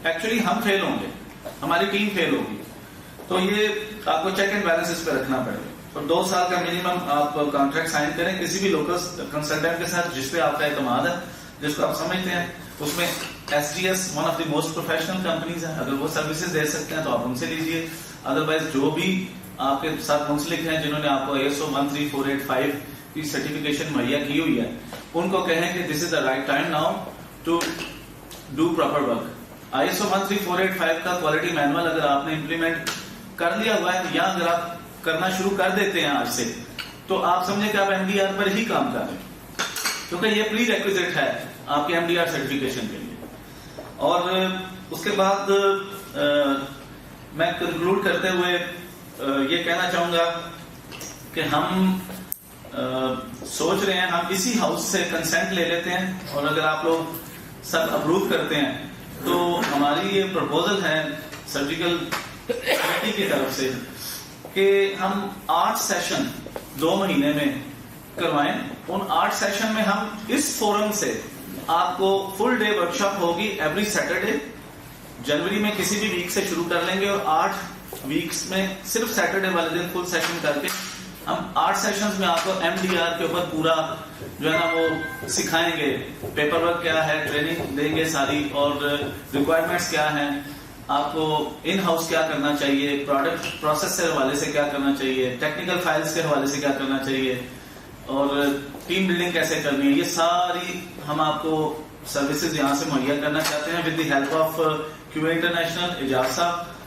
ایکچولی ہم فیل ہوں گے, ہماری ٹیم فیل ہوگی. تو یہ آپ کو چیک اینڈ بیلنس پہ رکھنا پڑے گا. اور 2 سال کا منیمم آپ کانٹریکٹ سائن کریں کسی بھی لوکل کنسلٹنٹ کے ساتھ جس پہ آپ کا اعتماد ہے, جس کو آپ سمجھتے ہیں. اس میں SGS one of the most professional companies ہے, اگر وہ سروسز دے سکتے ہیں تو آپ ان سے لیجیے. ادروائز جو بھی آپ کے ساتھ منسلک ہیں جنہوں نے آپ کو ISO 13485 کی سرٹیفکیشن مہیا کی ہوئی ہے, ان کو کہیں کہ this is the right time now to do proper work. ISO 13485 کا کوالٹی مینول اگر آپ نے امپلیمنٹ کر لیا ہوا ہے یا اگر آپ کرنا شروع کر دیتے ہیں آج سے, تو آپ سمجھیں کہ آپ MDR پر ہی کام کر رہے ہیں, کیونکہ یہ پری ریکویزٹ ہے آپ کے MDR سرٹیفکیشن کے لیے. اور اس کے بعد میں کنکلوڈ کرتے ہوئے یہ کہنا چاہوں گا کہ ہم سوچ رہے ہیں, ہم اسی ہاؤس سے کنسنٹ لے لیتے ہیں اور اگر آپ لوگ سب اپروو کرتے ہیں تو ہماری یہ پرپوزل ہے سرجیکل کمیٹی کی طرف سے کہ ہم 8 سیشن 2 مہینے میں کروائیں. ان 8 سیشن میں ہم اس فورم سے آپ کو فل ڈے ورکشاپ ہوگی ایوری سیٹرڈے. جنوری میں کسی بھی ویک سے شروع کر لیں گے اور 8 ویکس میں صرف سیٹرڈے والے دن فل سیشن کر کے ہم 8 سیشنز میں آپ کو MDR کے اوپر پورا جو ہے نا وہ سکھائیں گے. پیپر ورک کیا ہے, ٹریننگ دیں گے ساری, اور ریکوائرمنٹس کیا ہیں, آپ کو ان ہاؤس کیا کرنا چاہیے, پروڈکٹ پروسیس کے حوالے سے کیا کرنا چاہیے, ٹیکنیکل فائلز کے حوالے سے کیا کرنا چاہیے, اور ٹیم بلڈنگ کیسے کرنی ہے. یہ ساری ہم آپ کو سروسز یہاں سے مہیا کرنا چاہتے ہیں with the help of QA international, اعجاز صاحب